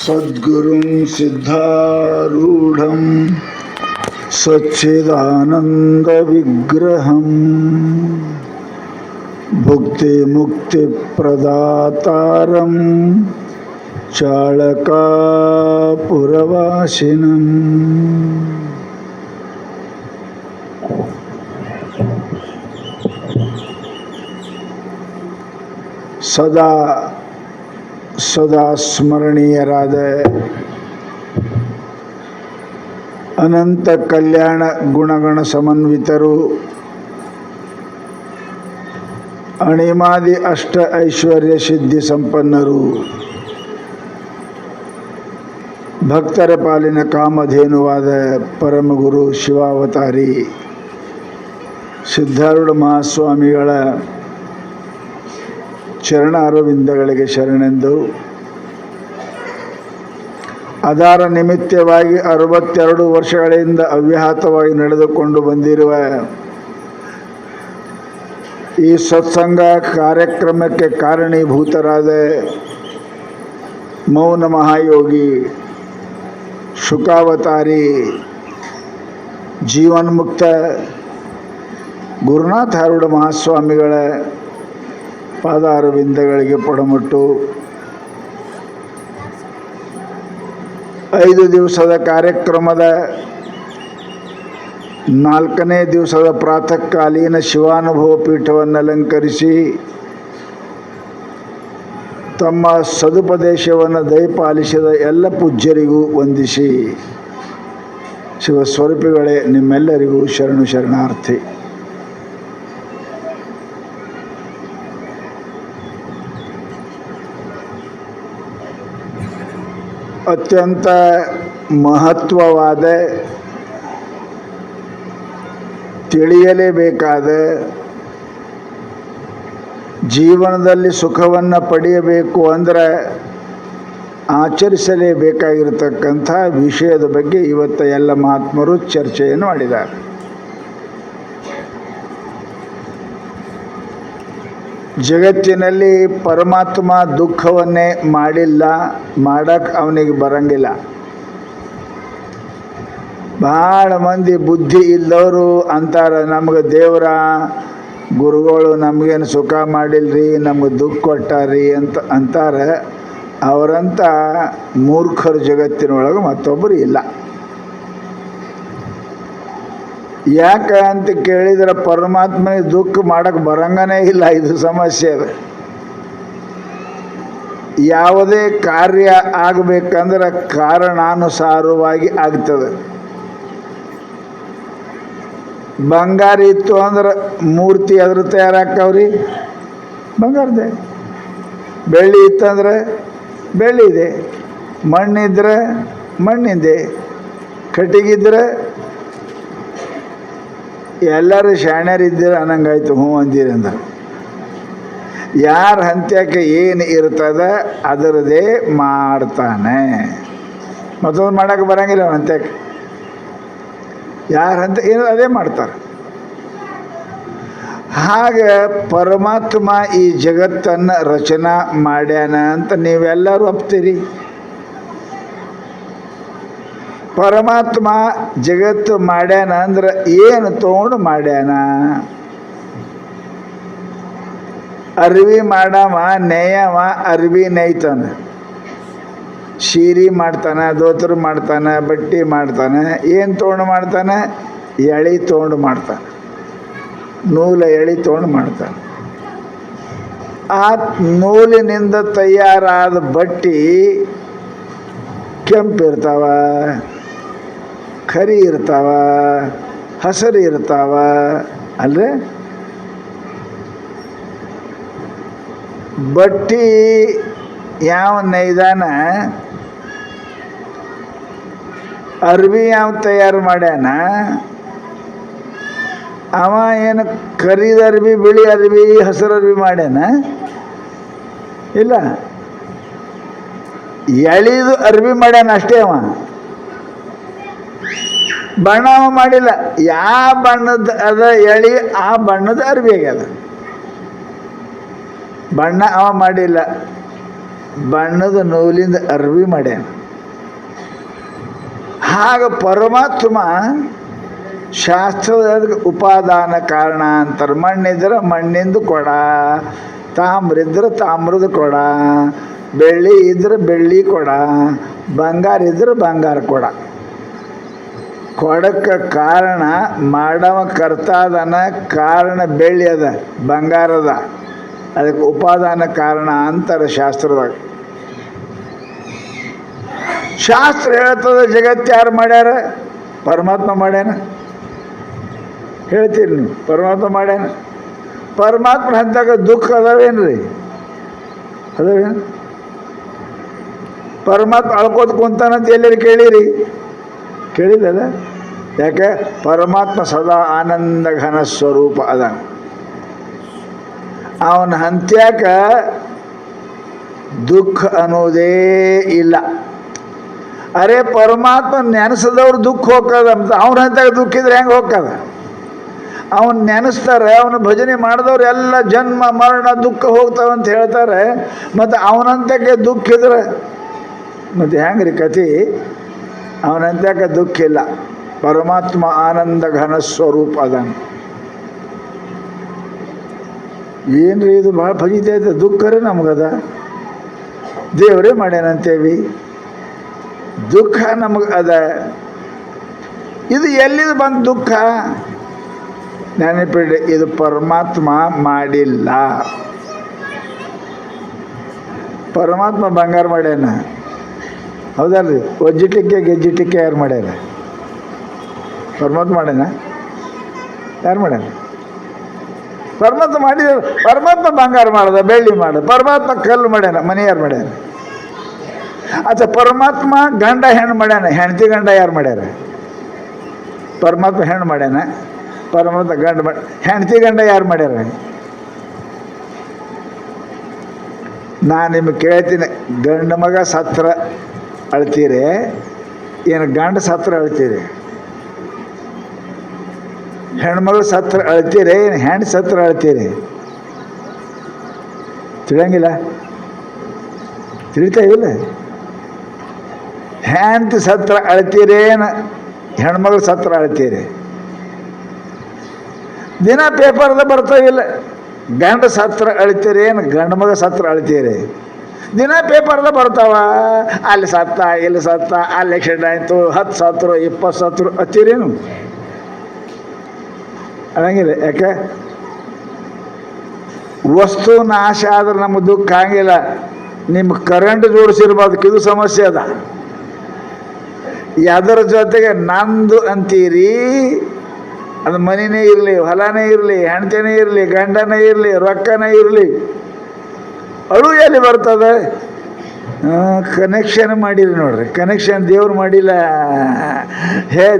ಸದ್ಗುರುಂ ಸಿದ್ಧಾರೂಢಂ ಸಚ್ಚಿದಾನಂದ ವಿಗ್ರಹಂ ಭುಕ್ತಿ ಮುಕ್ತಿ ಪ್ರದಾತಾರಂ ಚಾಳಕಾಪುರವಾಸಿನಂ. ಸದಾ ಸದಾ ಸ್ಮರಣೀಯರಾದ ಅನಂತ ಕಲ್ಯಾಣ ಗುಣಗಣ ಸಮನ್ವಿತರು, ಅಣಿಮಾದಿ ಅಷ್ಟ ಐಶ್ವರ್ಯ ಸಿದ್ಧಿ ಸಂಪನ್ನರು, ಭಕ್ತರ ಪಾಲಿನ ಕಾಮಧೇನುವಾದ ಪರಮಗುರು ಶಿವಾವತಾರಿ ಸಿದ್ಧಾರೂಢ ಮಹಾಸ್ವಾಮಿಗಳ ಚರಣಾರವಿಂದಗಳಿಗೆ ಶರಣೆಂದು ಆಧಾರ ನಿಮಿತ್ತವಾಗಿ 62 ವರ್ಷಗಳಿಂದ ಅವ್ಯಾಹತವಾಗಿ ನಡೆದುಕೊಂಡು ಬಂದಿರುವ ಈ ಸತ್ಸಂಗ ಕಾರ್ಯಕ್ರಮಕ್ಕೆ ಕಾರಣೀಭೂತರಾದ ಮೌನ ಮಹಾಯೋಗಿ ಶುಕಾವತಾರಿ ಜೀವನ್ಮುಕ್ತ ಗುರುನಾಥಾರೂಢ ಮಹಾಸ್ವಾಮಿಗಳ ಪಾದಾರವಿಂದಗಳಿಗೆ ಪಡಮಟ್ಟು 5 ದಿವಸದ ಕಾರ್ಯಕ್ರಮದ 4ನೇ ದಿವಸದ ಪ್ರಾತಃ ಕಾಲೀನ ಶಿವಾನುಭವ ಪೀಠವನ್ನು ಅಲಂಕರಿಸಿ ತಮ್ಮ ಸದುಪದೇಶವನ್ನು ದಯಪಾಲಿಸಿದ ಎಲ್ಲ ಪೂಜ್ಯರಿಗೂ ವಂದಿಸಿ, ಶಿವಸ್ವರೂಪಿಗಳೇ ನಿಮ್ಮೆಲ್ಲರಿಗೂ ಶರಣು ಶರಣಾರ್ಥಿ. ಅತ್ಯಂತ ಮಹತ್ವವಾದ, ತಿಳಿಯಲೇಬೇಕಾದ, ಜೀವನದಲ್ಲಿ ಸುಖವನ್ನು ಪಡೆಯಬೇಕು ಅಂದರೆ ಆಚರಿಸಲೇಬೇಕಾಗಿರತಕ್ಕಂಥ ವಿಷಯದ ಬಗ್ಗೆ ಇವತ್ತು ಎಲ್ಲ ಮಹಾತ್ಮರು ಚರ್ಚೆಯನ್ನು ಮಾಡಿದ್ದಾರೆ. ಜಗತ್ತಿನಲ್ಲಿ ಪರಮಾತ್ಮ ದುಃಖವನ್ನೇ ಮಾಡಿಲ್ಲ, ಮಾಡಕ್ಕೆ ಅವನಿಗೆ ಬರಂಗಿಲ್ಲ. ಭಾಳ ಮಂದಿ ಬುದ್ಧಿ ಇಲ್ಲದವರು ಅಂತಾರೆ, ನಮಗೆ ದೇವರ ಗುರುಗಳು ನಮಗೇನು ಸುಖ ಮಾಡಿಲ್ರಿ, ನಮಗೆ ದುಃಖ ಕೊಟ್ಟಾರಿ ಅಂತಾರೆ. ಅವರಂಥ ಮೂರ್ಖರು ಜಗತ್ತಿನೊಳಗೆ ಮತ್ತೊಬ್ಬರು ಇಲ್ಲ. ಯಾಕೆ ಅಂತ ಕೇಳಿದರೆ ಪರಮಾತ್ಮನಿಗೆ ದುಃಖ ಮಾಡಕ್ಕೆ ಬರಂಗನೇ ಇಲ್ಲ. ಇದು ಸಮಸ್ಯೆ ಅದು. ಯಾವುದೇ ಕಾರ್ಯ ಆಗಬೇಕಂದ್ರೆ ಕಾರಣಾನುಸಾರವಾಗಿ ಆಗ್ತದೆ. ಬಂಗಾರ ಇತ್ತು ಅಂದ್ರೆ ಮೂರ್ತಿ ಅದ್ರ ತಯಾರಾಕ್ಕವ್ರಿ, ಬಂಗಾರದೇ. ಬೆಳ್ಳಿ ಇತ್ತಂದ್ರೆ ಬೆಳ್ಳಿದೆ, ಮಣ್ಣಿದ್ರೆ ಮಣ್ಣಿದೆ, ಕಟ್ಟಿಗಿದ್ರೆ. ಎಲ್ಲರೂ ಶಾಣ್ಯರಿದ್ದೀರ ಅನ್ನಂಗಾಯ್ತು, ಹ್ಞೂ ಅಂದಿರಿ ಅಂದ್ರೆ. ಯಾರ ಹಂತ್ಯಕ್ಕೆ ಏನು ಇರ್ತದೆ ಅದರದೇ ಮಾಡ್ತಾನೆ, ಮತ್ತೊಂದು ಮಾಡೋಕ್ಕೆ ಬರೋಂಗಿಲ್ಲ ಅವನ ಹಂತ್ಯಕ್ಕೆ. ಯಾರ ಹಂತ ಏನು ಅದೇ ಮಾಡ್ತಾರೆ. ಹಾಗೆ ಪರಮಾತ್ಮ ಈ ಜಗತ್ತನ್ನು ರಚನಾ ಮಾಡ್ಯಾನ ಅಂತ ನೀವೆಲ್ಲರೂ ಒಪ್ತೀರಿ. ಪರಮಾತ್ಮ ಜಗತ್ತು ಮಾಡ್ಯಾನ ಅಂದ್ರೆ ಏನು ತೊಗೊಂಡು ಮಾಡ್ಯಾನ? ಅರ್ವಿ ಮಾಡವ ನೇಯವ ಅರ್ವಿ ನೇಯ್ತಾನೆ, ಸೀರೆ ಮಾಡ್ತಾನೆ, ದೋತ್ರ ಮಾಡ್ತಾನೆ, ಬಟ್ಟೆ ಮಾಡ್ತಾನೆ. ಏನು ತೊಗೊಂಡು ಮಾಡ್ತಾನೆ? ಎಳೆ ತೊಗೊಂಡು ಮಾಡ್ತಾನೆ, ನೂಲ ಎಳೆ ತೊಗೊಂಡು ಮಾಡ್ತಾನೆ. ಆ ನೂಲಿನಿಂದ ತಯಾರಾದ ಬಟ್ಟೆ ಕೆಂಪಿರ್ತಾವ, ಕರಿ ಇರ್ತಾವ, ಹಸಿರು ಇರ್ತಾವ ಅಲ್ವೇ? ಬಟ್ಟೆ ಯಾವ ನೈದಾನ, ಅರ್ವಿ ಯಾವ ತಯಾರು ಮಾಡ್ಯಾನ, ಅವ ಏನು ಕರಿದ ಅರ್ವಿ, ಬಿಳಿ ಅರ್ವಿ, ಹಸಿರು ಅರ್ವಿ ಮಾಡ್ಯಾನ? ಇಲ್ಲ, ಎಳಿದು ಅರ್ವಿ ಮಾಡ್ಯಾನ ಅಷ್ಟೇ. ಅವ ಬಣ್ಣ ಅವ ಮಾಡಿಲ್ಲ. ಯಾವ ಬಣ್ಣದ ಅದ ಎಳಿ ಆ ಬಣ್ಣದ ಅರ್ವಿ ಆಗ್ಯದ. ಬಣ್ಣ ಅವ ಮಾಡಿಲ್ಲ, ಬಣ್ಣದ ನೂಲಿಂದ ಅರ್ವಿ ಮಾಡ್ಯಾನ. ಹಾಗ ಪರಮಾತ್ಮ ಶಾಸ್ತ್ರದ ಉಪಾದಾನ ಕಾರಣ ಅಂತಾರೆ. ಮಣ್ಣಿದ್ರೆ ಮಣ್ಣಿಂದು ಕೊಡ, ತಾಮ್ರ ಇದ್ರೆ ತಾಮ್ರದ ಕೊಡ, ಬೆಳ್ಳಿ ಇದ್ರೆ ಬೆಳ್ಳಿ ಕೊಡ, ಬಂಗಾರ ಇದ್ರೆ ಬಂಗಾರ ಕೊಡ. ಕೊಡಕ್ಕೆ ಕಾರಣ ಮಾಡವ ಕರ್ತಾದನ, ಕಾರಣ ಬೆಳ್ಳಿ ಅದ, ಬಂಗಾರದ, ಅದಕ್ಕೆ ಉಪಾದಾನ ಕಾರಣ ಅಂತಾರೆ ಶಾಸ್ತ್ರದಾಗ. ಶಾಸ್ತ್ರ ಹೇಳ್ತದೆ ಜಗತ್ತು ಯಾರು ಮಾಡ್ಯಾರ? ಪರಮಾತ್ಮ ಮಾಡ್ಯಾನ. ಹೇಳ್ತೀರಿ ನೀವು, ಪರಮಾತ್ಮ ಮಾಡ್ಯಾನ. ಪರಮಾತ್ಮ ಅಂತಾಗ ದುಃಖ ಅದಾವೇನ್ರಿ? ಅದಾವೇನು? ಪರಮಾತ್ಮ ಅಳ್ಕೋತ ಕುಂತಾನಂತ ಎಲ್ಲರೂ ಕೇಳಿರಿ? ಕೇಳಿಲ್ಲದ? ಯಾಕೆ? ಪರಮಾತ್ಮ ಸದಾ ಆನಂದ ಘನ ಸ್ವರೂಪ ಅದ. ಅವನ ಹಂತ್ಯಾಕ ದುಃಖ ಅನ್ನೋದೇ ಇಲ್ಲ. ಅರೆ ಪರಮಾತ್ಮ ನೆನೆಸದವ್ರು ದುಃಖ ಹೋಗ್ತದ ಅಂತ ಅವ್ನ ಹಂತಾಗ ದುಃಖ ಇದ್ರೆ ಹೆಂಗೆ ಹೋಗ್ತದ? ಅವನು ನೆನೆಸ್ತಾರೆ, ಅವನ ಭಜನೆ ಮಾಡಿದವ್ರು ಎಲ್ಲ ಜನ್ಮ ಮರಣ ದುಃಖ ಹೋಗ್ತಾವಂತ ಹೇಳ್ತಾರೆ. ಮತ್ತು ಅವನಂತಕ್ಕೆ ದುಃಖ ಇದ್ರೆ ಮತ್ತು ಹೆಂಗ್ರಿ ಕತಿ? ಅವನಂತಕ್ಕೆ ದುಃಖ ಇಲ್ಲ. ಪರಮಾತ್ಮ ಆನಂದ ಘನ ಸ್ವರೂಪ ಅದಾನ. ಏನ್ರಿ ಇದು ಭಾಳ ಫಜಿತೈತೆ. ದುಃಖರೇ ನಮಗದ, ದೇವರೇ ಮಾಡ್ಯಾನಂತೇವಿ. ದುಃಖ ನಮಗೆ ಅದ. ಇದು ಎಲ್ಲಿದು ಬಂದು ದುಃಖ? ನೆನಪಿಡಿ, ಇದು ಪರಮಾತ್ಮ ಮಾಡಿಲ್ಲ. ಪರಮಾತ್ಮ ಬಂಗಾರ ಮಾಡ್ಯಾನ, ಹೌದಲ್ರಿ? ಒಜ್ಜಿಟಿಕ್ಕೆ ಗೆಜ್ಜಿಟಿಕ್ಕೆ ಯಾರು ಮಾಡ್ಯಾರ? ಪರಮಾತ್ಮ ಮಾಡ್ಯಾನ? ಯಾರು ಮಾಡ್ಯಾನ? ಪರಮಾತ್ಮ ಮಾಡಿದ. ಪರಮಾತ್ಮ ಬಂಗಾರ ಮಾಡ್ದ, ಬೆಳ್ಳಿ ಮಾಡ್ದ. ಪರಮಾತ್ಮ ಕಲ್ಲು ಮಾಡ್ಯಾನ, ಮನೆ ಯಾರು ಮಾಡ್ಯಾನ? ಅಚ್ಚಾ, ಪರಮಾತ್ಮ ಗಂಡ ಹೆಣ್ಣು ಮಾಡ್ಯಾನ, ಹೆಂಡತಿ ಗಂಡ ಯಾರು ಮಾಡ್ಯಾರ? ಪರಮಾತ್ಮ ಹೆಣ್ಣು ಮಾಡ್ಯಾನ, ಪರಮಾತ್ಮ ಗಂಡ ಮಾಡಿ. ಹೆಂಡತಿ ಗಂಡ ಯಾರು ಮಾಡ್ಯಾರ? ನಾನು ನಿಮಗೆ ಕೇಳ್ತೀನಿ, ಗಂಡ ಮಗ ಸತ್ರ ಅಳ್ತೀರಿ ಏನು ಗಂಡ ಸತ್ರ ಅಳ್ತೀರಿ? ಹೆಣ್ಮಗಳು ಸತ್ರ ಅಳ್ತೀರಿ ಏನು ಹೆಣ್ಣು ಸತ್ರ ಅಳ್ತೀರಿ? ತಿಳಿಯಂಗಿಲ್ಲ, ತಿಳಿತಾ ಇಲ್ಲ. ಹೆಂಡತಿ ಸತ್ರ ಅಳ್ತೀರೇನು ಹೆಣ್ಮಗಳು ಸತ್ರ ಅಳ್ತೀರಿ? ದಿನ ಪೇಪರ್ದ ಬರ್ತಾವಿಲ್ಲ, ಗಂಡ ಸತ್ರ ಅಳ್ತೀರಿ ಏನು ಗಂಡು ಮಗ ಸತ್ರ ಅಳ್ತೀರಿ? ದಿನ ಪೇಪರ್ದ ಬರ್ತಾವ, ಅಲ್ಲಿ ಸತ್ತ, ಇಲ್ಲಿ ಸತ್ತ, ಅಲ್ಲಿ ಆಕ್ಸಿಡೆಂಟ್ ಆಯಿತು, 10 ಸತ್ರು, 20 ಸತ್ರು ಹತ್ತೀರೇನು? ಅನ್ನಂಗಿಲ್ಲ. ಯಾಕೆ? ವಸ್ತು ನಾಶ ಆದ್ರೆ ನಮಗೆ ದುಃಖ ಹಂಗಿಲ್ಲ. ನಿಮ್ಗೆ ಕರೆಂಟ್ ಜೋಡಿಸಿರ್ಬಾರ್ದು, ಇದು ಸಮಸ್ಯೆ ಅದ. ಅದರ ಜೊತೆಗೆ ನಂದು ಅಂತೀರಿ, ಅದು ಮನೆಯೇ ಇರಲಿ, ಹೊಲನೇ ಇರಲಿ, ಹೆಂಡತಿನೇ ಇರಲಿ, ಗಂಡನೇ ಇರಲಿ, ರೊಕ್ಕನೇ ಇರಲಿ, ಅಳು ಎಲ್ಲಿ ಬರ್ತದೆ? ಕನೆಕ್ಷನ್ ಮಾಡಿರಿ ನೋಡ್ರಿ. ಕನೆಕ್ಷನ್ ದೇವ್ರು ಮಾಡಿಲ್ಲ.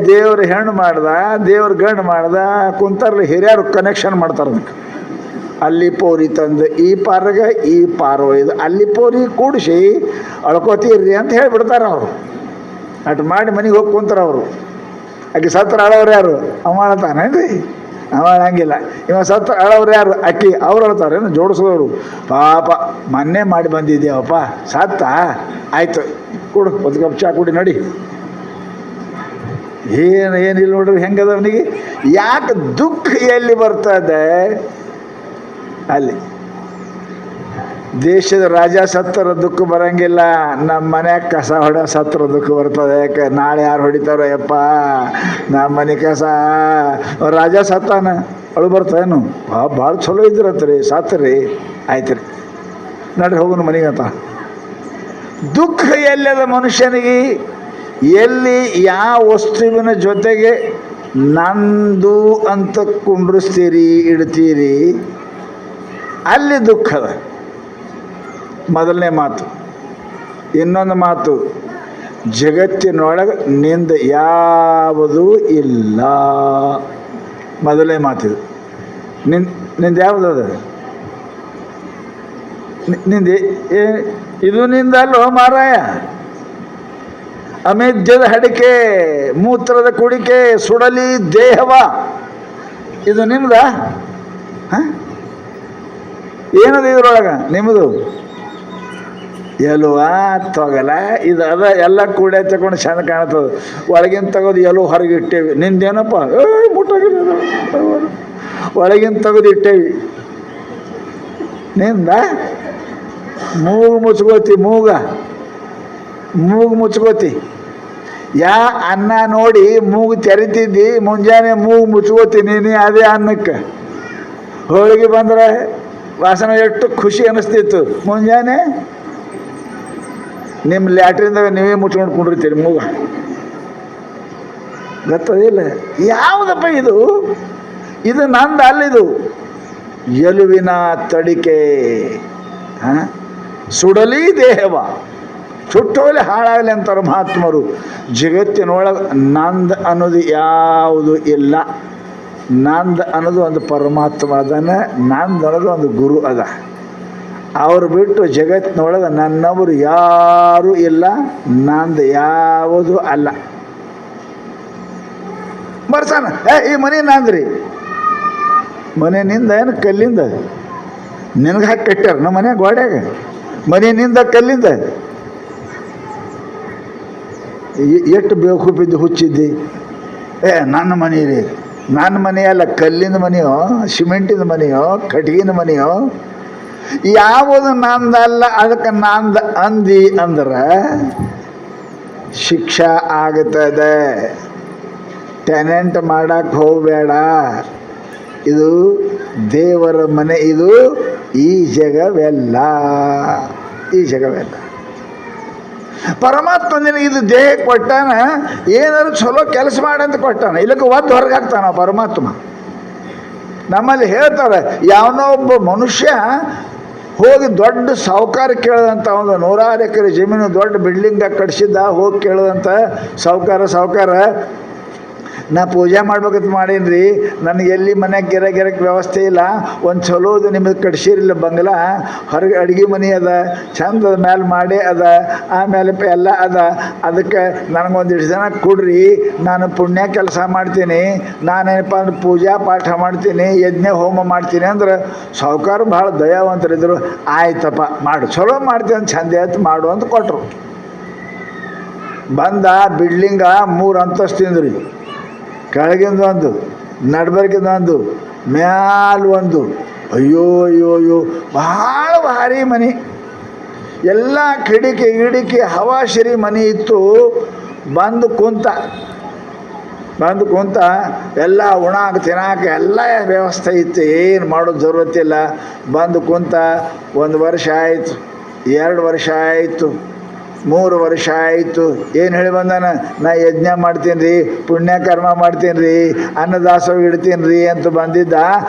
ದೇವ್ರು ಹೆಣ್ಣು ಮಾಡ್ದ, ದೇವ್ರು ಗಂಡು ಮಾಡ್ದ, ಕುಂತಾರ್ಲಿ ಹಿರಿಯರು ಕನೆಕ್ಷನ್ ಮಾಡ್ತಾರೆ. ಅದಕ್ಕೆ ಅಲ್ಲಿ ಪೋರಿ ತಂದು ಈ ಪಾರ್ಗೆ ಈ ಪಾರ್ ಒಯ್ದು ಅಲ್ಲಿ ಪೋರಿ ಕೂಡಿಸಿ ಅಳ್ಕೋತೀರ್ರಿ ಅಂತ ಹೇಳಿಬಿಡ್ತಾರೆ ಅವರು. ಅಟ್ ಮಾಡಿ ಮನೆಗೆ ಹೋಗಿ ಕುಂತಾರೆ ಅವರು. ಆಕೆ ಸತ್ರ ಅಳವ್ರು ಯಾರು? ಅವ ಅಳ್ತಾನೇನ್ರಿ? ಅವ ಅಳಂಗಿಲ್ಲ. ಇವ ಸತ್ರ ಅಳವ್ರು ಯಾರು? ಅಕ್ಕಿ ಅವ್ರು ಅಳ್ತಾರೇನು? ಜೋಡಿಸೋರು. ಪಾಪ ಮೊನ್ನೆ ಮಾಡಿ ಬಂದಿದ್ದೇವಪ್ಪ, ಸತ್ತ ಆಯ್ತು, ಕೊಡು ಒಂದು ಕಪ್ ಚಾ ಕುಡಿ ನಡಿ. ಏನಿಲ್ಲ ನೋಡ್ರಿ ಹೆಂಗದ ಅವನಿಗೆ. ಯಾಕೆ ದುಃಖ ಎಲ್ಲಿ ಬರ್ತದೆ? ಅಲ್ಲಿ ದೇಶದ ರಾಜ ಸತ್ತರ ದುಃಖ ಬರಂಗಿಲ್ಲ. ನಮ್ಮ ಮನ್ಯಾಗ ಕಸ ಹೊಡ ಸತ್ರ ದುಃಖ ಬರ್ತದೆ. ಯಾಕೆ? ನಾಳೆ ಯಾರು ಹೊಡಿತಾರೋ ಯಪ್ಪ ನಮ್ಮ ಮನೆ ಕಸ. ರಾಜ ಸತ್ತಾನ, ಅಳು ಬರ್ತೇನು? ಭಾಳ ಚಲೋ ಇದ್ರತ್ರಿ, ಸತ್ರಿ, ಆಯ್ತು ರೀ, ನಡ್ರಿ ಹೋಗೋಣ ಮನೆಗೆ ಅಂತ. ದುಃಖ ಎಲ್ಲದ ಮನುಷ್ಯನಿಗೆ? ಎಲ್ಲಿ ಯಾವ ವಸ್ತುವಿನ ಜೊತೆಗೆ ನಂದು ಅಂತ ಕುಂಡ್ರಿಸ್ತೀರಿ, ಇಡ್ತೀರಿ, ಅಲ್ಲಿ ದುಃಖದ. ಮೊದಲನೇ ಮಾತು. ಇನ್ನೊಂದು ಮಾತು, ಜಗತ್ತಿನೊಳಗೆ ನಿಂದ ಯಾವುದೂ ಇಲ್ಲ. ಮೊದಲನೇ ಮಾತಿದು. ನಿಂದ ಯಾವುದದ? ನಿಂದ ಇದು ನಿಂದ ಅಲ್ಲೋ ಮಾರಾಯ. ಅಮೇಧ್ಯದ ಹಡಿಕೆ, ಮೂತ್ರದ ಕುಡಿಕೆ, ಸುಡಲಿ ದೇಹವ. ಇದು ನಿಮ್ದ? ಏನದು ಇದ್ರೊಳಗೆ ನಿಮ್ಮದು? ಎಲುವ ತೊಗಲ ಇದು ಅದ ಎಲ್ಲ ಕೂಡೆ ತಗೊಂಡು ಚೆಂದ ಕಾಣ್ತದೆ. ಒಳಗಿನ ತೆಗೆದು ಎಲು ಹೊರಗೆ ಇಟ್ಟೇವಿ. ನಿಂದೇನಪ್ಪ ಮುಟ್ಟಾಗಿಲ್ಲ, ಒಳಗಿನ ತೆಗೆದು ಇಟ್ಟೇವಿ. ನಿಂದ ಮೂಗು ಮುಚ್ಕೋತಿ, ಮೂಗು ಮುಚ್ಕೋತಿ. ಯಾ ಅನ್ನ ನೋಡಿ ಮೂಗು ತೆರಿತಿದ್ದಿ, ಮುಂಜಾನೆ ಮೂಗು ಮುಚ್ಕೋತಿ ನೀನು. ಅದೇ ಅನ್ನಕ್ಕೆ ಹೋಳಿಗೆ ಬಂದ್ರೆ ವಾಸನೆ ಎಷ್ಟು ಖುಷಿ ಅನ್ನಿಸ್ತಿತ್ತು. ಮುಂಜಾನೆ ನಿಮ್ಮ ಲ್ಯಾಟ್ರಿಂದಾಗ ನೀವೇ ಮುಚ್ಕೊಂಡು ಕುಂಡಿರ್ತೀರಿ ಮೂಗ. ಗೊತ್ತದಿಲ್ಲ ಯಾವುದಪ್ಪ ಇದು? ಇದು ನಂದು ಅಲ್ಲಿದು. ಎಲುವಿನ ತಡಿಕೆ, ಸುಡಲಿ ದೇಹವ, ಸುಟ್ಟೋಲೆ ಹಾಳಾಗಲಿ ಅಂತಾರೆ ಮಹಾತ್ಮರು. ಜಗತ್ತಿನೊಳಗೆ ನಂದ ಅನ್ನೋದು ಯಾವುದು ಇಲ್ಲ. ನಂದ ಅನ್ನೋದು ಒಂದು ಪರಮಾತ್ಮ ಅದನ್ನ, ನಂದ ಅನ್ನೋದು ಒಂದು ಗುರು ಅದ. ಅವ್ರು ಬಿಟ್ಟು ಜಗತ್ತಿನೊಳಗೆ ನನ್ನವರು ಯಾರೂ ಇಲ್ಲ. ನಂದು ಯಾವುದು ಅಲ್ಲ. ಬರ್ಸಾನ ಈ ಮನೆ ನಂದ್ರಿ. ಮನೆ ನಿಂದ ಏನು ಕಲ್ಲಿಂದ? ನಿನಗೆ ಹಾಕಿ ಕಟ್ಟ್ಯಾರ ನಮ್ಮ ಮನೆ ಗೋಡ್ಯಾಗ. ಮನೆ ನಿಂದ ಕಲ್ಲಿಂದ? ಎಷ್ಟು ಬೇಕೂಪಿದ್ದು ಹುಚ್ಚಿದ್ದಿ. ನನ್ನ ಮನೆ ರೀ. ನನ್ನ ಮನೆ ಅಲ್ಲ, ಕಲ್ಲಿನ ಮನೆಯೋ, ಸಿಮೆಂಟಿನ ಮನೆಯೋ, ಕಟ್ಟಿಗಿನ ಮನೆಯೋ, ಯಾವುದು ನಂದಲ್ಲ. ಅದಕ್ಕೆ ನಂದ ಅಂದಿ ಅಂದ್ರೆ ಶಿಕ್ಷಾ ಆಗ್ತದೆ. ಟೆನೆಂಟ್ ಮಾಡಕ್ಕೆ ಹೋಗಬೇಡ. ಇದು ದೇವರ ಮನೆ, ಇದು ಈ ಜಗವೆಲ್ಲ, ಈ ಜಗವೆಲ್ಲ. ಪರಮಾತ್ಮ ನಿನಗೆ ಇದು ದೇಹ ಕೊಟ್ಟಾನ, ಏನಾದ್ರು ಚಲೋ ಕೆಲಸ ಮಾಡಂತ ಕೊಟ್ಟಾನ. ಇಲ್ಲಕ್ಕೆ ಒದ್ದು ಹೊರಗೆ ಹಾಕ್ತಾನ ಪರಮಾತ್ಮ. ನಮ್ಮಲ್ಲಿ ಹೇಳ್ತಾರೆ, ಯಾವನೋ ಒಬ್ಬ ಮನುಷ್ಯ ಹೋಗಿ ದೊಡ್ಡ ಸಾಹುಕಾರ ಕೇಳದಂತ, ಒಂದು 100 ಎಕರೆ ಜಮೀನು ದೊಡ್ಡ ಬಿಲ್ಡಿಂಗ ಕಟ್ಸಿದ್ದ. ಹೋಗಿ ಕೇಳದಂತ, ಸಾಹುಕಾರ ನಾ ಪೂಜೆ ಮಾಡ್ಬೇಕಂತ ಮಾಡೀನಿ ರೀ, ನನಗೆ ಎಲ್ಲಿ ಮನೆಗೆ ಗಿರಕ್ಕೆ ವ್ಯವಸ್ಥೆ ಇಲ್ಲ. ಒಂದು ಚಲೋದು ನಿಮಗೆ ಕಟ್ಸಿರಿಲ್ಲ ಬಂಗ್ಲಾ, ಹೊರಗೆ ಅಡುಗೆ ಮನೆ ಅದ, ಚಂದ ಮೇಲೆ ಮಾಡಿ ಅದ, ಆಮೇಲೆ ಎಲ್ಲ ಅದ. ಅದಕ್ಕೆ ನನಗೊಂದಿಷ್ಟು ಜನ ಕೊಡ್ರಿ, ನಾನು ಪುಣ್ಯ ಕೆಲಸ ಮಾಡ್ತೀನಿ, ನಾನೇನಪ್ಪ ಅಂದ್ರೆ ಪೂಜಾ ಪಾಠ ಮಾಡ್ತೀನಿ, ಯಜ್ಞ ಹೋಮ ಮಾಡ್ತೀನಿ ಅಂದ್ರೆ ಸಾಹುಕಾರ ಭಾಳ ದಯಾವಂತರಿದ್ರು. ಆಯ್ತಪ್ಪ ಮಾಡು, ಚಲೋ ಮಾಡ್ತೀನಿ ಅಂತ ಚಂದ ಆಯ್ತು ಮಾಡು ಅಂತ ಕೊಟ್ಟರು. ಬಂದ ಬಿಲ್ಡಿಂಗ 3 ಅಂತಸ್ತಿಂದು ರೀ. ಕೆಳಗಿಂದ ಒಂದು, ನಡ್ಬರ್ಗಿಂದ ಒಂದು, ಮ್ಯಾಲ ಒಂದು. ಅಯ್ಯೋ ಅಯ್ಯೋ ಅಯ್ಯೋ, ಭಾಳ ಭಾರಿ ಮನೆ. ಎಲ್ಲ ಕಿಡಿಕಿ ಹವಾಶರಿ ಮನೆ ಇತ್ತು. ಬಂದು ಕುಂತ ಎಲ್ಲ ಉಣಾಕ ತಿನ್ನಾಕ ಎಲ್ಲ ವ್ಯವಸ್ಥೆ ಇತ್ತು. ಏನು ಮಾಡೋದು ಜರೂರತ್ತಿಲ್ಲ. ಬಂದು ಕುಂತ 1 ವರ್ಷ ಆಯಿತು, 2 ವರ್ಷ ಆಯಿತು, 3 ವರ್ಷ ಆಯಿತು. ಏನು ಹೇಳಿ ಬಂದಾನ? ನಾ ಯಜ್ಞ ಮಾಡ್ತೀನಿ ರೀ, ಪುಣ್ಯಕರ್ಮ ಮಾಡ್ತೀನಿ ರೀ, ಅನ್ನದಾಸೋಹ ಇಡ್ತೀನಿ ರೀ ಅಂತ ಬಂದಿದ್ದ.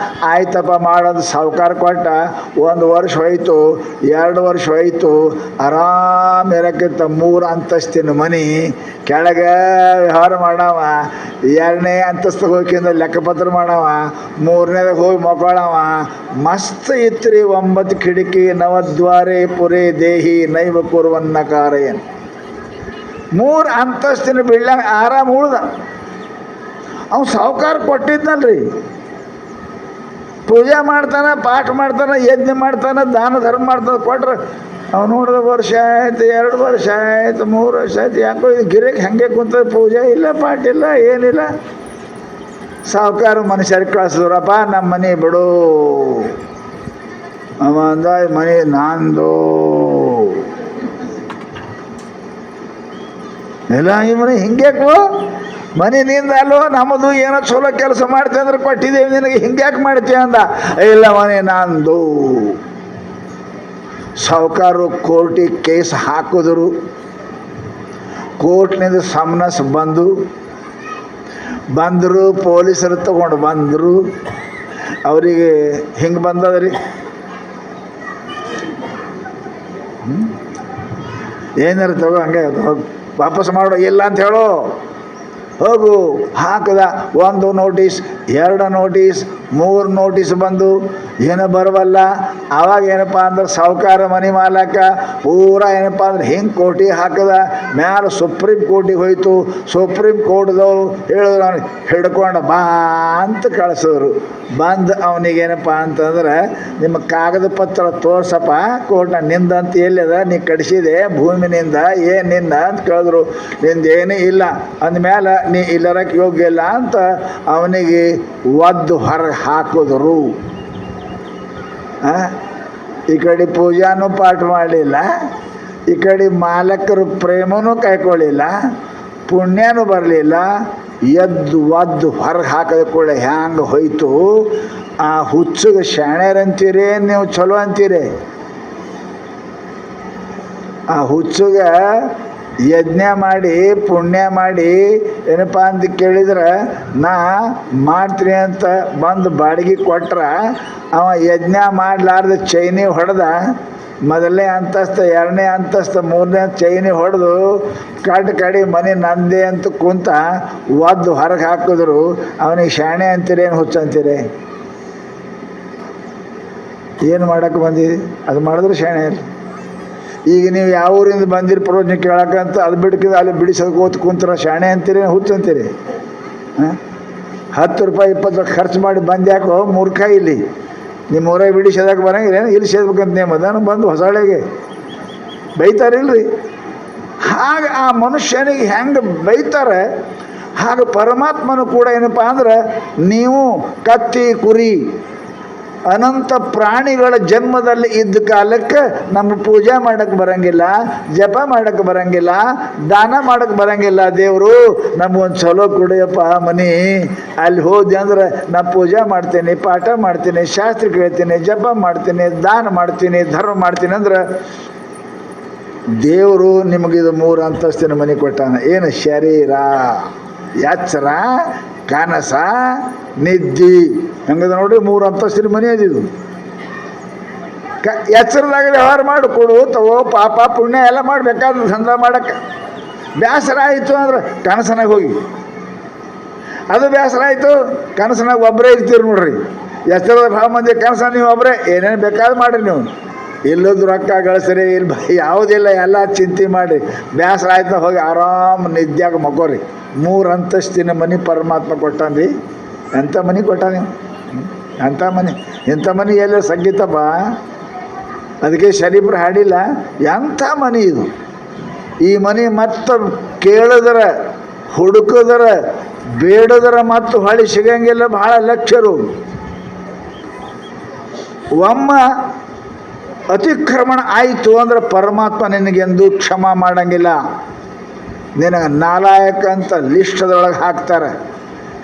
ಆಯ್ತಪ್ಪ ಮಾಡೋದು ಸಾಹುಕಾರ ಕೊಟ್ಟ. 1 ವರ್ಷ ಹೋಯ್ತು, 2 ವರ್ಷ ಹೋಯ್ತು. ಆರಾಮ್ ಇರೋಕ್ಕಿಂತ 3 ಅಂತಸ್ತಿನ ಮನೆ ಕೆಳಗೆ ವ್ಯವಹಾರ ಮಾಡವ, 2ನೇ ಅಂತಸ್ತಿಗೆ ಹೋಗಿಂದ ಲೆಕ್ಕಪತ್ರ ಮಾಡವ, 3ನೇದಾಗ ಹೋಗಿ ಮಕ್ಕಳವ. ಮಸ್ತ್ ಇತ್ತು ರೀ. 9 ಕಿಟಕಿ, 9 ದ್ವಾರೆ ಪುರೇ ದೇಹಿ ನೈವ ಕುರುವನ್ನ ಕಾರಯನ್. 3 ಅಂತಸ್ತಿನ ಬಿಲ್ಡಂಗ್ ಆರಾಮ್ ಉಳ್ದ. ಅವ್ನು ಸಾಹುಕಾರ ಕೊಟ್ಟಿದ್ನಲ್ರಿ. ಪೂಜೆ ಮಾಡ್ತಾನೆ, ಪಾಠ ಮಾಡ್ತಾನೆ, ಯಜ್ಞ ಮಾಡ್ತಾನೆ, ದಾನ ಧರ್ಮ ಮಾಡ್ತಾನೆ. ಕೊಟ್ರೆ ಅವ್ನು ನೋಡಿದ ವರ್ಷ ಆಯ್ತು, 2 ವರ್ಷ ಆಯ್ತು, 3 ವರ್ಷ ಆಯ್ತು. ಯಾಕೋ ಇದು ಗಿರಕ್ಕೆ ಹಾಗೆ ಕುಂತ, ಪೂಜೆ ಇಲ್ಲ, ಪಾಠ ಇಲ್ಲ, ಏನಿಲ್ಲ. ಸಾಹುಕಾರ ಮನುಷ್ಯರಿಗೆ ಕಳಿಸಿದ್ರಪ್ಪ, ನಮ್ಮ ಮನೆ ಬಿಡು. ಅವ ಅಂದ, ಮನೆ ನಂದು ಎಲ್ಲ. ಈ ಮನೆ ಹಿಂಗ್ಯಾಕು? ಮನೆ ನಿಂದ ಅಲ್ಲೋ, ನಮ್ಮದು ಏನೋ ಚಲೋ ಕೆಲಸ ಮಾಡ್ತೀವಿ ಅಂದ್ರೆ ಕೊಟ್ಟಿದ್ದೇವೆ ನಿನಗೆ, ಹಿಂಗ್ಯಾಕೆ ಮಾಡ್ತೀವಿ ಅಂದ. ಇಲ್ಲ, ಮನೆ ನಂದು. ಸಾಹುಕಾರರು ಕೋರ್ಟಿಗೆ ಕೇಸ್ ಹಾಕಿದ್ರು. ಕೋರ್ಟ್ನಿಂದ ಸಮನಸ್ ಬಂದರು. ಪೊಲೀಸರು ತಗೊಂಡು ಬಂದರು. ಅವರಿಗೆ ಹಿಂಗೆ ಬಂದದ್ರಿ, ಏನಾರು ತಗೋ, ಹಂಗೆ ವಾಪಸ್ ಮಾಡು, ಇಲ್ಲ ಅಂತ ಹೇಳು. ಹೋಗು. ಹಾಕಿದ. 1 ನೋಟಿಸ್, 2 ನೋಟಿಸ್, 3 ನೋಟಿಸ್ ಬಂದು ಏನೋ ಬರವಲ್ಲ. ಆವಾಗ ಏನಪ್ಪ ಅಂದ್ರೆ ಸಾಹುಕಾರ ಮನೆ ಮಾಲಕ ಪೂರ ಏನಪ್ಪ ಅಂದ್ರೆ ಹಿಂಗೆ ಕೋಟಿ ಹಾಕದ ಮ್ಯಾಲೆ ಸುಪ್ರೀಂ ಕೋರ್ಟಿಗೆ ಹೋಯ್ತು. ಸುಪ್ರೀಂ ಕೋರ್ಟ್ದವ್ರು ಹೇಳಿದ್ರು ಅವ್ನಿಗೆ ಹಿಡ್ಕೊಂಡು ಬಾ ಅಂತ ಕಳಿಸಿದ್ರು. ಬಂದು ಅವನಿಗೇನಪ್ಪ ಅಂತಂದ್ರೆ ನಿಮ್ಮ ಕಾಗದ ಪತ್ರ ತೋರ್ಸಪ್ಪ ಕೋರ್ಟ್ನ ನಿಂದಂತ ಎಲ್ಲಿದ, ನೀ ಕಡಿಸಿದೆ ಭೂಮಿನಿಂದ ಏನಿಂದ ಅಂತ ಕೇಳಿದ್ರು. ನಿಂದೇನೇ ಇಲ್ಲ ಅಂದಮೇಲೆ ನೀ ಇಲ್ಲರಕ್ಕೆ ಯೋಗ್ಯ ಇಲ್ಲ ಅಂತ ಅವನಿಗೆ ಒದ್ದು ಹೊರಗೆ ಹಾಕಿದ್ರು. ಈ ಕಡೆ ಪೂಜಾನೂ ಪಾಠ ಮಾಡಲಿಲ್ಲ, ಈ ಕಡೆ ಮಾಲಕರು ಪ್ರೇಮನೂ ಕಾಯ್ಕೊಳ್ಳಿಲ್ಲ, ಪುಣ್ಯನೂ ಬರಲಿಲ್ಲ. ಎದ್ದು ಒದ್ದು ಹೊರಗೆ ಹಾಕಿದ ಕೂಡ ಹ್ಯಾಂಗೆ ಹೋಯ್ತು. ಆ ಹುಚ್ಚಗೆ ಶಾಣ್ಯರಂತೀರಿ ನೀವು ಚಲೋ ಅಂತೀರಿ. ಆ ಹುಚ್ಚಗೆ ಯಜ್ಞ ಮಾಡಿ ಪುಣ್ಯ ಮಾಡಿ ಏನಪ್ಪ ಅಂತ ಕೇಳಿದ್ರೆ ನಾ ಮಾಡ್ತೀನಿ ಅಂತ ಬಂದು ಬಾಡಿಗೆ ಕೊಟ್ರ ಅವ ಯಜ್ಞ ಮಾಡಲಾರ್ದ ಚೈನಿ ಹೊಡೆದ. ಮೊದಲನೇ ಅಂತಸ್ತು, ಎರಡನೇ ಅಂತಸ್ತು, ಮೂರನೇ ಚೈನಿ ಹೊಡೆದು ಕಡಿ ಮನೆ ನಂದೆ ಅಂತ ಕುಂತ ಒದ್ದು ಹೊರಗೆ ಹಾಕಿದ್ರು. ಅವನಿಗೆ ಶಾಣೆ ಅಂತೀರಿ ಏನು ಹುಚ್ಚ ಅಂತೀರಿ? ಏನು ಮಾಡೋಕ್ಕೆ ಬಂದಿದೆ? ಅದು ಮಾಡಿದ್ರು ಶಾಣೆ ಇಲ್ಲ. ಈಗ ನೀವು ಯಾವ ಊರಿಂದ ಬಂದಿರಿ ಪ್ರವಚನ ಕೇಳಕ್ಕಂತ ಅದು ಬಿಡ್ಕಿದ ಅಲ್ಲಿ ಬಿಡಿಸೋಕೆ ಓದ್ ಕುಂತರ ಶಾಣೆ ಅಂತೀರಿ ಹುಚ್ಚ ಅಂತೀರಿ? 10 ರೂಪಾಯಿ 20 ರೂಪಾಯಿ ಖರ್ಚು ಮಾಡಿ ಬಂದು ಯಾಕೋ ಮೂರ್ಖ. ಇಲ್ಲಿ ನಿಮ್ಮ ಊರಾಗ ಬಿಡಿಸೋದಕ್ಕೆ ಬರೋಂಗಿಲ್ಲ, ಇಲ್ಲಿ ಸೇದ್ಬೇಕಂತ ನೇಮ ಅದಾನು ಬಂದು ಹೊಸಳೆಗೆ ಬೈತಾರಿಲ್ರಿ. ಹಾಗೆ ಆ ಮನುಷ್ಯನಿಗೆ ಹೆಂಗೆ ಬೈತಾರೆ ಹಾಗೆ ಪರಮಾತ್ಮನು ಕೂಡ ಏನಪ್ಪ ಅಂದ್ರೆ ನೀವು ಕತ್ತಿ ಕುರಿ ಅನಂತ ಪ್ರಾಣಿಗಳ ಜನ್ಮದಲ್ಲಿ ಇದ್ದ ಕಾಲಕ್ಕೆ ನಮ್ಗೆ ಪೂಜೆ ಮಾಡೋಕ್ಕೆ ಬರೋಂಗಿಲ್ಲ, ಜಪ ಮಾಡೋಕ್ಕೆ ಬರೋಂಗಿಲ್ಲ, ದಾನ ಮಾಡೋಕ್ಕೆ ಬರೋಂಗಿಲ್ಲ. ದೇವರು ನಮಗೊಂದು ಚಲೋ ಕೊಡಿಯಪ್ಪ ಮನೆ, ಅಲ್ಲಿ ಹೋದೆ ಅಂದ್ರೆ ನಾ ಪೂಜೆ ಮಾಡ್ತೀನಿ, ಪಾಠ ಮಾಡ್ತೀನಿ, ಶಾಸ್ತ್ರ ಕೇಳ್ತೀನಿ, ಜಪ ಮಾಡ್ತೀನಿ, ದಾನ ಮಾಡ್ತೀನಿ, ಧರ್ಮ ಮಾಡ್ತೀನಿ ಅಂದ್ರೆ ದೇವರು ನಿಮಗಿದು 3 ಅಂತಸ್ತಿನ ಮನೆ ಕೊಟ್ಟಾನ. ಏನು? ಶರೀರ, ಎಚ್ಚರ, ಕನಸ, ನಿದ್ದೆ. ಹೆಂಗದ ನೋಡಿ 3 ಅಂತಸ್ತಿನ ಮನೆ ಅದಿದು. ಎಚ್ಚರದಾಗ ವ್ಯವಹಾರ ಮಾಡಿ ಕೊಡು ತಗೋ ಪಾಪ ಪುಣ್ಯ ಎಲ್ಲ ಮಾಡಬೇಕಾದ್ರೆ ದಂಧ ಮಾಡೋಕ್ಕೆ. ಬೇಸರ ಆಯಿತು ಅಂದ್ರೆ ಕನಸನಾಗ ಹೋಗಿ, ಅದು ಬೇಸರ ಆಯಿತು ಕನಸನಾಗ ಒಬ್ಬರೇ ಇರ್ತೀರಿ ನೋಡ್ರಿ. ಎಚ್ಚರದ ಭಾಳ ಮಂದಿ ಕನಸ ನೀವು ಒಬ್ಬರೇ ಏನೇನು ಬೇಕಾದ್ರೆ ಮಾಡಿರಿ ನೀವು. ಇಲ್ಲದ ರೊಕ್ಕ ಗಳಿಸ್ರಿ, ಇಲ್ಲಿ ಯಾವುದಿಲ್ಲ, ಎಲ್ಲ ಚಿಂತೆ ಮಾಡಿ ಬೇಸರ ಆಯ್ತು ಹೋಗಿ ಆರಾಮ್ ನಿದ್ಯಾಗ ಮಕ್ಕೋರಿ. 3 ಅಂತಸ್ತಿನ ಮನೆ ಪರಮಾತ್ಮ ಕೊಟ್ಟಾನ್ರಿ. ಎಂಥ ಮನೆ ಕೊಟ್ಟಾನ? ಎಂಥ ಮನೆ? ಇಂಥ ಮನೆ ಎಲ್ಲ ಸಂಗೀತಪ್ಪ. ಅದಕ್ಕೆ ಶರೀಫ್ರು ಹಾಡಿಲ್ಲ, ಎಂಥ ಮನೆ ಇದು. ಈ ಮನೆ ಮತ್ತು ಕೇಳಿದ್ರ ಹುಡುಕಿದ್ರ ಬೇಡದ್ರ ಮತ್ತು ಹೊಳಿ ಸಿಗಂಗಿಲ್ಲ. ಬಹಳ ಲಕ್ಷರು ಒಮ್ಮ ಅತಿಕ್ರಮಣ ಆಯಿತು ಅಂದ್ರೆ ಪರಮಾತ್ಮ ನಿನಗೆಂದು ಕ್ಷಮ ಮಾಡಂಗಿಲ್ಲ. ನಿನಗೆ ನಾಲಾಯಕ ಅಂತ ಲಿಸ್ಟದೊಳಗೆ ಹಾಕ್ತಾರೆ.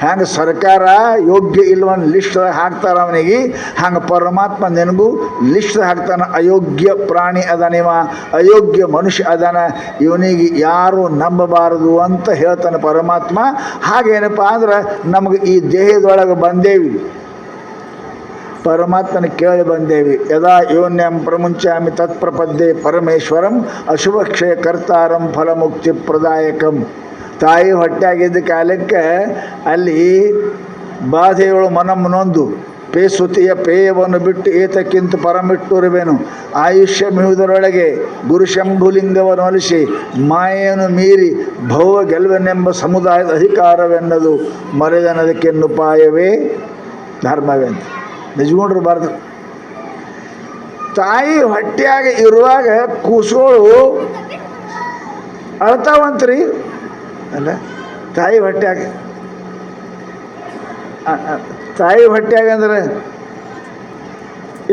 ಹ್ಯಾಂಗೆ ಸರ್ಕಾರ ಯೋಗ್ಯ ಇಲ್ವನ್ನ ಲಿಸ್ಟ್ದಾಗ ಹಾಕ್ತಾರೆ ಅವನಿಗೆ, ಹಂಗೆ ಪರಮಾತ್ಮ ನಿನಗೂ ಲಿಸ್ಟ್ ಹಾಕ್ತಾನೆ. ಅಯೋಗ್ಯ ಪ್ರಾಣಿ ಅದಾನ ಇವ, ಅಯೋಗ್ಯ ಮನುಷ್ಯ ಅದಾನ, ಇವನಿಗೆ ಯಾರು ನಂಬಬಾರದು ಅಂತ ಹೇಳ್ತಾನೆ ಪರಮಾತ್ಮ. ಹಾಗೇನಪ್ಪ ಅಂದ್ರೆ ನಮಗೆ ಈ ದೇಹದೊಳಗೆ ಬಂದೇವಿ, ಪರಮಾತ್ಮನ ಕೇಳಿ ಬಂದೇವಿ. ಯದಾ ಯೋನ್ಯಂ ಪ್ರಮುಂಚಾಮಿ ತತ್ಪ್ರಪದ್ಯೆ ಪರಮೇಶ್ವರಂ ಅಶುಭಕ್ಷಯ ಕರ್ತಾರಂ ಫಲಮುಕ್ತಿ ಪ್ರದಾಯಕಂ. ತಾಯಿ ಹೊಟ್ಟೆಯಾಗಿದ್ದ ಕಾಲಕ್ಕೆ ಅಲ್ಲಿ ಬಾಧೆಗಳು ಮನಮ್ಮನೊಂದು ಪೇಸುತಿಯ ಪೇಯವನ್ನು ಬಿಟ್ಟು ಏತಕ್ಕಿಂತ ಪರಮಿಟ್ಟುರುವೆನು. ಆಯುಷ್ಯ ಮಿಹುದರೊಳಗೆ ಗುರುಶಂಭುಲಿಂಗವನ್ನು ಅಲಿಸಿ ಮಾಯೆಯನ್ನು ಮೀರಿ ಭವ ಗೆಲುವೆನೆಂಬ ಸಮುದಾಯದ ಅಧಿಕಾರವೆನ್ನದು ಮರೆದನದಕ್ಕೆನ್ನುಪಾಯವೇ ಧರ್ಮವೆಂದು ನಿಜಗೊಂಡಿರಬಾರ್ದು. ತಾಯಿ ಹೊಟ್ಟೆಯಾಗ ಇರುವಾಗ ಕೂಸುಗಳು ಅಳ್ತಾವಂತ್ರಿ ಅಲ್ಲ. ತಾಯಿ ಹೊಟ್ಟೆಯಾಗ ಅಂದ್ರೆ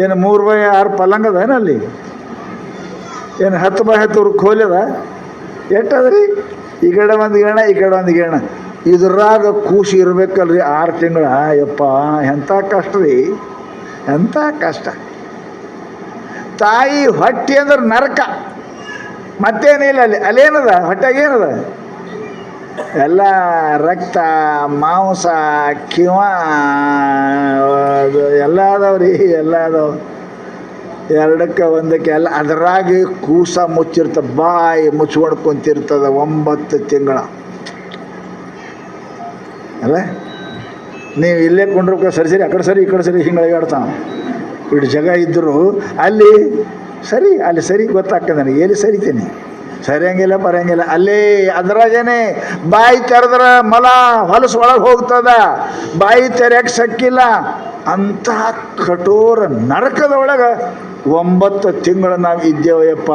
ಏನು 3x6 ಪಲಂಗ ಅದ ಏನಲ್ಲಿ? ಏನು 10x10 ಖೋಲಿ ಅದ? ಎಟ್ಟದ್ರಿ? ಈ ಕಡೆ ಒಂದು ಗಿಣ, ಈ ಕಡೆ ಒಂದು ಗಿಣ. ಇದ್ರಾಗ ಕೂಸು ಇರ್ಬೇಕಲ್ರಿ 6 ತಿಂಗಳ. ಯಪ್ಪ ಎಂಥ ಕಷ್ಟ ರೀ, ಎಂಥ ಕಷ್ಟ. ತಾಯಿ ಹೊಟ್ಟೆ ಅಂದ್ರೆ ನರಕ, ಮತ್ತೇನಿಲ್ಲ ಅಲ್ಲಿ. ಅಲ್ಲೇನದ ಹೊಟ್ಟೆಗೆ? ಏನದ? ಎಲ್ಲ ರಕ್ತ ಮಾಂಸ ಕಿವ ಎಲ್ಲ ಅದಾವ್ರಿ, ಎಲ್ಲ ಅದಾವ. 2ಕ್ಕೆ 1ಕ್ಕೆ ಎಲ್ಲ. ಅದರಾಗಿ ಕೂಸ ಮುಚ್ಚಿರ್ತದೆ, ಬಾಯಿ ಮುಚ್ಕೊಂಡು ಕುಂತಿರ್ತದ 9 ತಿಂಗಳ ಅಲ್ಲ. ನೀವು ಇಲ್ಲೇ ಕೊಂಡ್ರಕ್ಕೆ ಸರಿ ಆ ಕಡೆ ಸರಿ ಈ ಕಡೆ ಸರಿ ಹಿಂಗೆ ಅಳಗಾಡ್ತಾವ. ಇಷ್ಟು ಜಾಗ ಇದ್ದರು ಅಲ್ಲಿ ಸರಿ ಗೊತ್ತಾಗ್ತದೆ ನನಗೆ, ಎಲ್ಲಿ ಸರಿತೀನಿ, ಸರಿಯಂಗಿಲ್ಲ ಬರಂಗಿಲ್ಲ. ಅಲ್ಲೇ ಅದ್ರಾಗೇನೆ ಬಾಯಿ ತೆರೆದ್ರ ಮಲ ಹೊಲಸು ಒಳಗೆ ಹೋಗ್ತದ, ಬಾಯಿ ತೆರೆಯಕ್ಕೆ ಸಕ್ಕಿಲ್ಲ. ಅಂತಹ ಕಠೋರ ನರಕದ ಒಳಗೆ 9 ತಿಂಗಳು ನಾವು ಇದ್ದೇವಯ್ಯಪ್ಪ.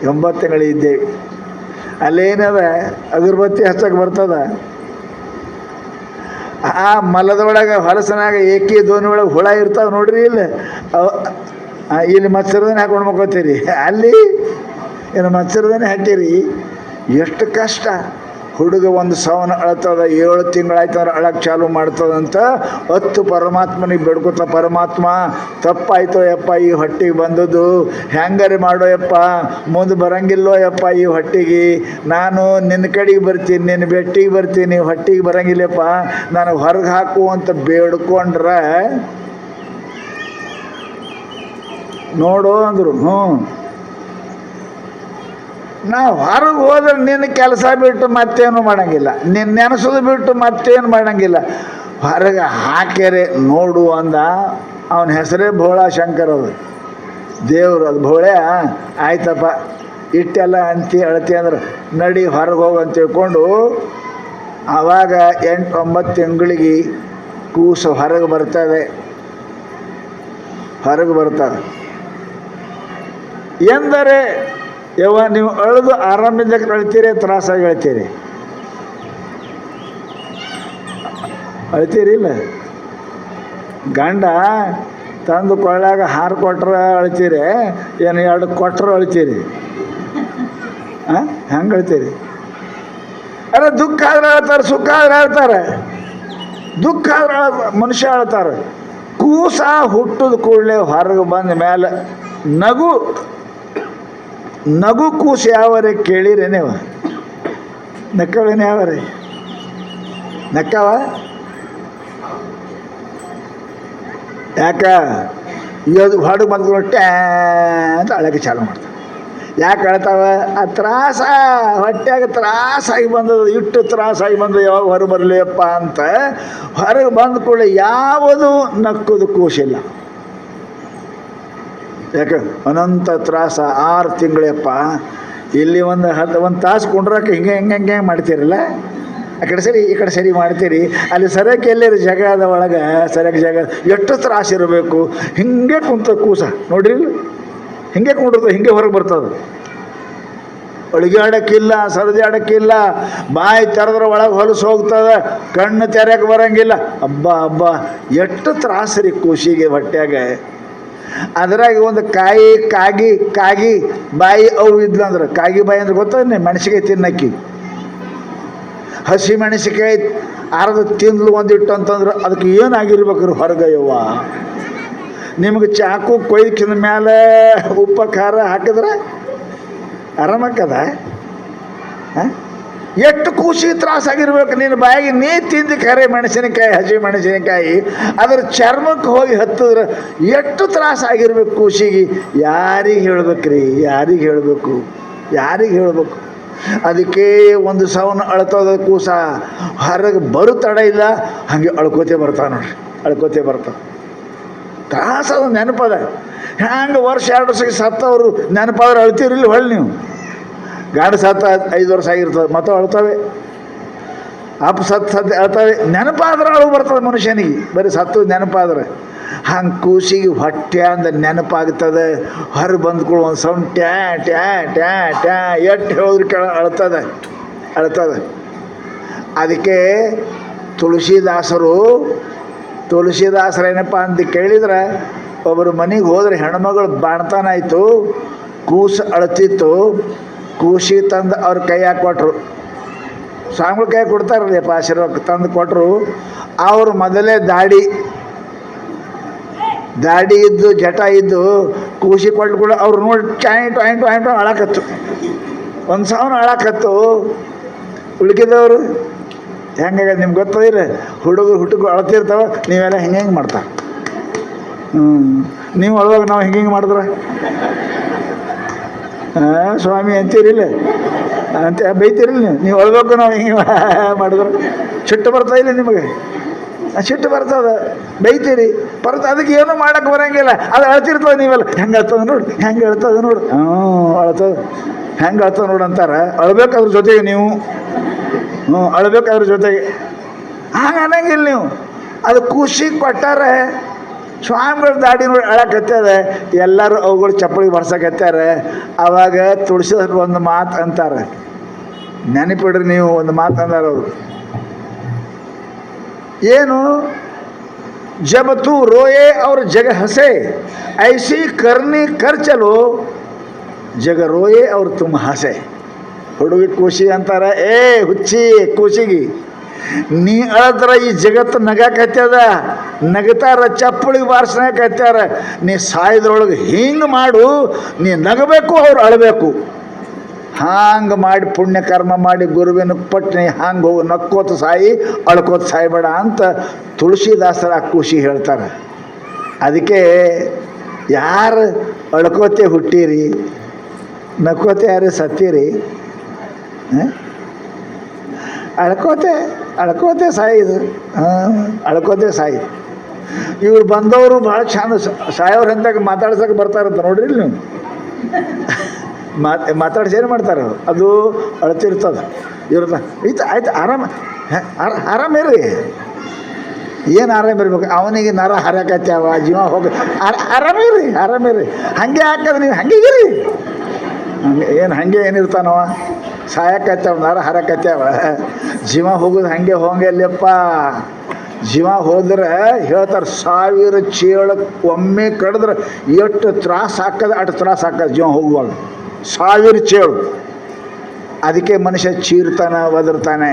9 ತಿಂಗಳು ಇದ್ದೇವೆ. ಅಲ್ಲೇನದ ಅಗರಬತ್ತಿ ಹಚ್ಚಕ್ಕೆ ಬರ್ತದ. ಆ ಮಲದೊಳಗೆ ಹೊಲಸನಾಗ ಏಕಿ ದೋಣಿ ಒಳಗೆ ಹುಳ ಇರ್ತಾವೆ ನೋಡ್ರಿ. ಇಲ್ಲಿ ಮಚ್ಚರದನೇ ಹಾಕೊಂಡು ಮಕ್ಕೋತೀರಿ, ಅಲ್ಲಿ ಏನು ಮಚ್ಚರದನೇ ಹಾಕಿರಿ. ಎಷ್ಟು ಕಷ್ಟ. ಹುಡುಗ ಒಂದು ಸಾವನ್ನ ಅಳ್ತದ, 7 ತಿಂಗಳಾಯ್ತಂದ್ರೆ ಅಳಕ್ಕೆ ಚಾಲು ಮಾಡ್ತದಂತ. 10 ಪರಮಾತ್ಮನಿಗೆ ಬೇಡ್ಕೊತ, ಪರಮಾತ್ಮ ತಪ್ಪಾಯ್ತೋ ಯಪ್ಪ ಈ ಹೊಟ್ಟಿಗೆ ಬಂದದ್ದು, ಹ್ಯಾಂಗಾರೆ ಮಾಡೋ ಯಪ್ಪ, ಮುಂದೆ ಬರಂಗಿಲ್ಲೋ ಯಪ್ಪ ಈ ಹೊಟ್ಟಿಗೆ, ನಾನು ನಿನ್ನ ಕಡೆಗೆ ಬರ್ತೀನಿ, ನಿನ್ನ ಬೆಟ್ಟಿಗೆ ಬರ್ತೀನಿ, ಹೊಟ್ಟಿಗೆ ಬರಂಗಿಲ್ಲಪ್ಪ, ನನಗೆ ಹೊರಗೆ ಹಾಕು ಅಂತ ಬೇಡ್ಕೊಂಡ್ರೆ ನೋಡು ಅಂದರು. ನಾವು ಹೊರಗೆ ಹೋದ್ರೆ ನಿನ್ನ ಕೆಲಸ ಬಿಟ್ಟು ಮತ್ತೇನು ಮಾಡೋಂಗಿಲ್ಲ, ನಿನ್ನ ನೆನೆಸೋದು ಬಿಟ್ಟು ಮತ್ತೇನು ಮಾಡೋಂಗಿಲ್ಲ, ಹೊರಗೆ ಹಾಕ್ಯಾರೆ ನೋಡು ಅಂದ. ಅವನ ಹೆಸರೇ ಭೋಳಾ ಶಂಕರ್, ಅದು ದೇವರು, ಅದು ಭೋಳೆ. ಆಯ್ತಪ್ಪ ಇಟ್ಟೆಲ್ಲ ಅಳತಿ ಅಂದ್ರೆ ನಡಿ ಹೊರಗೆ ಹೋಗು ಅಂತ ತಿಳ್ಕೊಂಡು, ಆವಾಗ 8-9 ತಿಂಗಳಿಗೆ ಕೂಸು ಹೊರಗೆ ಬರ್ತದೆ. ಎಂದರೆ ನೀವು ಅಳೆದು ಆರಾಮಿಂದ ಅಳ್ತೀರಿ, ತ್ರಾಸಾಗಿ ಅಳ್ತೀರಿ ಇಲ್ಲ. ಗಂಡ ತಂದು ಕೊಳ್ಳಾಗ ಹಾರು ಕೊಟ್ರೆ ಅಳ್ತೀರಿ, ಏನು 2 ಕೊಟ್ಟರು ಅಳ್ತೀರಿ? ಹೆಂಗೆ ಅಳ್ತೀರಿ? ಅರೆ ದುಃಖ ಆದ್ರೆ ಹೇಳ್ತಾರೆ, ಸುಖ ಆದ್ರೆ ಹೇಳ್ತಾರೆ. ದುಃಖ ಆದ್ರೆ ಮನುಷ್ಯ ಹೇಳ್ತಾರೆ. ಕೂಸ ಹುಟ್ಟಿದ ಕೂಡಲೇ ಹೊರಗೆ ಬಂದ ಮೇಲೆ ನಗು ಕೂಸು ಯಾವರೇ ಕೇಳಿರಿ ನೀವು? ನಕ್ಕವೇನು ಯಾವರೇ? ನಕ್ಕವ? ಯಾಕ ಇವತ್ತು ಹೊರಗೆ ಬಂದು ಟ್ಯಾ ಅಂತ ಅಳಕ್ಕೆ ಚಾಲು ಮಾಡ್ತಾರೆ. ಯಾಕೆ ಅಳ್ತಾವ? ಆ ತ್ರಾಸ, ಹೊಟ್ಟೆಯಾಗ ತ್ರಾಸಾಗಿ ಬಂದದು, ಇಟ್ಟು ತ್ರಾಸಾಗಿ ಬಂದು ಯಾವಾಗ ಹೊರಗೆ ಬರಲಿಯಪ್ಪ ಅಂತ ಹೊರಗೆ ಬಂದ ಕೂಡಲೇ ಯಾವುದು ನಕ್ಕದು ಕೂಸಿಲ್ಲ. ಯಾಕೆ? ಅನಂತ ತ್ರಾಸ. 6 ತಿಂಗಳಪ್ಪ. ಇಲ್ಲಿ ಒಂದು ತಾಸು ಕುಂಡ್ರಕ್ಕೆ ಹಿಂಗೆ ಮಾಡ್ತೀರಲ್ಲ, ಆ ಕಡೆ ಸರಿ ಈ ಕಡೆ ಸರಿ ಮಾಡ್ತೀರಿ. ಅಲ್ಲಿ ಸರಿಯಾಗಿ ಎಲ್ಲೇರಿ ಜಾಗ ಅದ ಒಳಗೆ, ಸರಿಯಾಗಿ ಜಾಗ ಎಷ್ಟು ತ್ರಾಸ ಇರಬೇಕು. ಹಿಂಗೆ ಕುಂತ ಕೂಸ ನೋಡ್ರಿ, ಹಿಂಗೆ ಕುಂಡಿರ್ತದೆ, ಹಿಂಗೆ ಹೊರಗೆ ಬರ್ತದೆ. ಅಡುಗೆ ಸರದಿ ಆಡೋಕ್ಕಿಲ್ಲ, ಬಾಯಿ ತೆರೆದ್ರೆ ಒಳಗೆ ಹೊಲಸು ಹೋಗ್ತದೆ, ಕಣ್ಣು ತೆರೆಯಕ್ಕೆ ಬರೋಂಗಿಲ್ಲ. ಹಬ್ಬ ಎಷ್ಟು ತ್ರಾಸರಿ ಕೂಸಿಗೆ ಹೊಟ್ಯಾಗ. ಅದ್ರಾಗ ಒಂದು ಕಾಗಿ ಬಾಯಿ ಅವು ಇದ್ಲಂದ್ರೆ, ಕಾಗಿ ಬಾಯಿ ಅಂದ್ರೆ ಗೊತ್ತೇ? ಮೆಣಸಿಕಾಯಿ ತಿನ್ನಕ್ಕಿ, ಹಸಿ ಮೆಣಸಿಕಾಯಿ ಅರ್ಧ ತಿಂದ್ಲು ಒಂದಿಟ್ಟು ಅಂತಂದ್ರೆ ಅದಕ್ಕೆ ಏನಾಗಿರ್ಬೇಕ್ರಿ ಹೊರಗೆ? ಯವ್ವ, ನಿಮ್ಗೆ ಚಾಕು ಕೊಯ್ಕಿನ ಮೇಲೆ ಉಪ್ಪು ಖಾರ ಹಾಕಿದ್ರೆ ಆರಾಮಕ್ಕದ? ಎಷ್ಟು ಖುಷಿ ತ್ರಾಸಾಗಿರ್ಬೇಕು ನಿನ್ನ ಬಾಯಿಗೆ. ನೀ ತಿಂದು ಖರೆ ಮೆಣಸಿನಕಾಯಿ, ಹಸಿ ಮೆಣಸಿನಕಾಯಿ ಅದ್ರ ಚರ್ಮಕ್ಕೆ ಹೋಗಿ ಹತ್ತಿದ್ರೆ ಎಷ್ಟು ತ್ರಾಸಾಗಿರ್ಬೇಕು ಖುಷಿಗೆ. ಯಾರಿಗೆ ಹೇಳ್ಬೇಕ್ರಿ? ಯಾರಿಗೆ ಹೇಳಬೇಕು? ಅದಕ್ಕೆ ಒಂದು ಸಾವನ್ನ ಅಳ್ತದ ಕೂಸ, ಹೊರಗೆ ಬರೋ ತಡ ಇಲ್ಲ, ಹಾಗೆ ಅಳ್ಕೋತೆ ಬರ್ತಾವೆ ನೋಡ್ರಿ, ತ್ರಾಸದ ನೆನಪದ. ಹ್ಯಾಂಗೆ ವರ್ಷ 2 ವರ್ಷಕ್ಕೆ ಸತ್ತವರು ನೆನಪಾದ್ರೆ ಅಳ್ತೀರಿಲ್ಲ ಹೊಳ್ಳಿ ನೀವು? ಗಾಡಿ ಸತ್ತ 5 ವರ್ಷ ಆಗಿರ್ತದೆ, ಮತ್ತೆ ಅಳ್ತವೆ. ಸತ್ತು ಅಳ್ತವೆ. ನೆನಪಾದ್ರೆ ಅಳು ಬರ್ತದೆ ಮನುಷ್ಯನಿಗೆ, ಬರೀ ಸತ್ತು ನೆನಪಾದ್ರೆ. ಹಂಗೆ ಕೂಸಿಗೆ ಹೊಟ್ಟೆ ಅಂದ ನೆನಪಾಗ್ತದೆ. ಹೊರಗೆ ಬಂದ್ಕೊಳ್ಳೋ ಒಂದು ಸೌಂಡ್ ಟ್ಯಾ ಟ್ಯಾ ಟ್ಯಾ ಟ್ಯಾ ಎಟ್ಟು ಹೇಳಿದ್ರೆ ಅಳ್ತದೆ. ಅದಕ್ಕೆ ತುಳಸಿದಾಸರೇನಪ್ಪ ಅಂತ ಕೇಳಿದ್ರೆ, ಒಬ್ಬರು ಮನೆಗೆ ಹೋದ್ರೆ ಹೆಣ್ಮಗಳು ಬಾಣ್ತಾನಾಯ್ತು, ಕೂಸು ಅಳ್ತಿತ್ತು, ಕೂಸಿಗೆ ತಂದು ಅವ್ರ ಕೈ ಹಾಕ್ಕೊಟ್ರು. ಸ್ವಾಮಿಗಳ ಕೈ ಕೊಡ್ತಾರಲ್ಲಪ್ಪ ಆಶೀರ್ವಾದ ತಂದು ಕೊಟ್ಟರು. ಅವರು ಮೊದಲೇ ದಾಡಿ ಇದ್ದು ಜಟ ಇದ್ದು ಕೂಸಿ ಕೊಟ್ಟು ಕೂಡ ಅವ್ರು ನೋಡಿ ಟಾಯಿಂಟ್ ಅಳಕತ್ತು. 1,000 ಅಳಕತ್ತು. ಉಳ್ಕಿದವರು ಹೆಂಗಾಗ ನಿಮ್ಗೆ ಗೊತ್ತದಿಲ್ಲ, ಹುಡುಗರು ಅಳ್ತಿರ್ತಾವ, ನೀವೆಲ್ಲ ಹಿಂಗೆ ಮಾಡ್ತಾರೆ. ನೀವು ಅಳುವಾಗ ನಾವು ಹಿಂಗೆ ಮಾಡಿದ್ರೆ ಸ್ವಾಮಿ ಅಂತೀರಿಲ್ಲ ಅಂತ ಬೈತೀರಿಲ್ಲ ನೀವು ಅಳ್ಬೇಕು. ನಾವು ಹಿಂಗೆ ಮಾಡಿದ್ರೆ ಸಿಟ್ಟು ಬರ್ತಾ ಇಲ್ಲ ನಿಮಗೆ? ಸಿಟ್ಟು ಬರ್ತದೆ, ಬೈತೀರಿ ಅದಕ್ಕೆ ಏನೂ ಮಾಡೋಕ್ಕೆ ಬರೋಂಗಿಲ್ಲ. ಅದು ಅಳ್ತಿರ್ತದೆ. ನೀವೆಲ್ಲ ಹೆಂಗೆ ಅಳ್ತದೆ ನೋಡು, ಹೆಂಗೆ ಅಳ್ತದೆ ನೋಡು, ಅಳ್ತದೆ, ಹೆಂಗೆ ಅಳ್ತದೆ ನೋಡು ಅಂತಾರೆ. ಅಳ್ಬೇಕು ಅದ್ರ ಜೊತೆಗೆ ನೀವು, ಅಳ್ಬೇಕು ಅದ್ರ ಜೊತೆಗೆ. ಹಾಗೆ ಅನ್ನಂಗಿಲ್ಲ ನೀವು. ಅದು ಖುಷಿಗೆ ಕೊಟ್ಟಾರೆ. ಸ್ವಾಮಿಗಳ ದಾಡಿ ನೋಡಿ ಅಳಕತ್ತಾರೆ, ಎಲ್ಲರೂ ಅವುಗಳು ಚಪ್ಪಳಿಗೆ ಬರ್ಸಕತ್ತಾರೆ. ಆವಾಗ ತುಳಸಿದಾಸರು ಒಂದು ಮಾತು ಅಂತಾರೆ, ನೆನಪಿಡ್ರಿ ನೀವು, ಒಂದು ಮಾತು ಅಂದಾರ ಅವರು. ಏನು? ಜಬ ತೂ ರೋಯೆ ಅವ್ರ ಜಗ ಹಸೆ ಐಸಿ ಕರ್ನಿ ಕರ್ ಚಲೋ ಜಗ ರೋಯೆ ಅವ್ರ ತುಮ್ ಹಸೆ. ಹುಡುಗಿ ಖುಷಿ ಅಂತಾರೆ, ಏ ಹುಚ್ಚಿ ಖುಷಿಗೆ ನೀ ಅಳದ್ರ ಈ ಜಗತ್ತು ನಗಾಕತ್ಯದ, ನಗತಾರ, ಚಪ್ಪಳಿಗೆ ಬಾರಿಸ್ನಾಕತ್ಯಾರ. ನೀ ಸಾಯ್ದ್ರೊಳಗೆ ಹಿಂಗೆ ಮಾಡು, ನೀ ನಗಬೇಕು, ಅವ್ರು ಅಳಬೇಕು. ಹಾಂಗೆ ಮಾಡಿ ಪುಣ್ಯ ಕರ್ಮ ಮಾಡಿ ಗುರುವಿನ ಪಟ್ನಿ ಹಾಂಗೆ ಹೋಗಿ ನಕ್ಕೋತ ಸಾಯಿ, ಅಳ್ಕೋತ ಸಾಯ್ಬೇಡ ಅಂತ ತುಳಸಿದಾಸರ ಆ ಖುಷಿ ಹೇಳ್ತಾರೆ. ಅದಕ್ಕೆ ಯಾರು ಅಳ್ಕೋತೆ ಹುಟ್ಟಿರಿ, ನಕ್ಕೋತೆ ಯಾರು ಸತ್ತೀರಿ? ಅಳ್ಕೋತೆ ಸಾಯಿದು, ಅಳ್ಕೋತೆ ಸಾಯಿ. ಇವ್ರು ಬಂದವರು ಭಾಳ ಚಂದ ಸಾಯೋರು ಅಂದಾಗ ಮಾತಾಡ್ಸೋಕೆ ಬರ್ತಾರಂತ ನೋಡ್ರಿ ನೀವು. ಮಾತಾಡ್ಸಿ ಏನು ಮಾಡ್ತಾರೆ ಅದು ಅಳ್ತಿರ್ತದೆ. ಇವ್ರಲ್ಲ ಐತೆ ಆಯ್ತು, ಆರಾಮಿರಿ. ಏನು ಆರಾಮಿರ್ಬೇಕು? ಅವನಿಗೆ ನರ ಹರಕತ್ಯಾವ, ಜೀವ ಹೋಗಿ ಆರಾಮಿರಿ. ಹಾಗೆ ಹಾಕದ ನೀವು ಹಂಗೆ ಇರಿ. ಏನು ಹಾಗೆ ಏನಿರ್ತಾನವ? ಸಾಯಕತ್ಯಾವ, ನರ ಹರಕತ್ಯಾವ, ಜೀವ ಹೋಗೋದು ಹಾಗೆ ಹೋಗಲ್ಲಪ್ಪ. ಜೀವ ಹೋದ್ರೆ ಹೇಳ್ತಾರೆ 1000 ಚೇಳಕ್ಕೆ ಒಮ್ಮೆ ಕಡಿದ್ರೆ ಎಷ್ಟು ತ್ರಾಸ ಹಾಕದ ಅಷ್ಟು ತ್ರಾಸ ಹಾಕದ ಜೀವ ಹೋಗುವಾಗ. 1000 ಚೇಳು. ಅದಕ್ಕೆ ಮನುಷ್ಯ ಚೀರ್ತಾನೆ, ಒದರ್ತಾನೆ.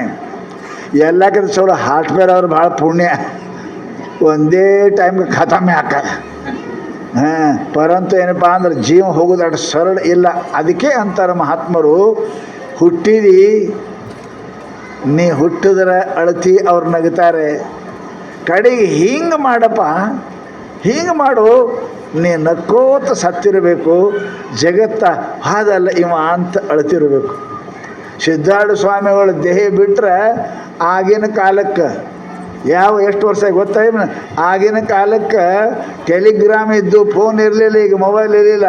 ಎಲ್ಲಕ್ಕಿಂತ ಚಲೋ ಹಾರ್ಟ್ವೇರ್ ಅವ್ರು ಭಾಳ ಪುಣ್ಯ, ಒಂದೇ ಟೈಮ್ಗೆ ಖತಮೆ ಹಾಕದ. ಪರಂತು ಏನಪ್ಪ ಅಂದ್ರೆ ಜೀವ ಹೋಗೋದು ಅಷ್ಟು ಸರಳ ಇಲ್ಲ. ಅದಕ್ಕೆ ಅಂತಾರೆ ಮಹಾತ್ಮರು, ಹುಟ್ಟಿದಿ ನೀ ಹುಟ್ಟಿದ್ರೆ ಅಳತಿ, ಅವ್ರು ನಗುತ್ತಾರೆ. ಕಡೆಗೆ ಹಿಂಗೆ ಮಾಡಪ್ಪ, ಹಿಂಗೆ ಮಾಡು, ನೀ ನಕ್ಕೋತ ಸತ್ತಿರಬೇಕು, ಜಗತ್ತ ಹಾದಲ್ಲ ಇವ ಅಂತ ಅಳ್ತಿರಬೇಕು. ಸಿದ್ಧಾರ್ಥ ಸ್ವಾಮಿಗಳ ದೇಹ ಬಿಟ್ಟರೆ ಆಗಿನ ಕಾಲಕ್ಕೆ ಎಷ್ಟು ವರ್ಷ ಗೊತ್ತಾ? ಆಗಿನ ಕಾಲಕ್ಕೆ ಟೆಲಿಗ್ರಾಮ್ ಇದ್ದು, ಫೋನ್ ಇರಲಿಲ್ಲ, ಈಗ ಮೊಬೈಲ್ ಇರಲಿಲ್ಲ.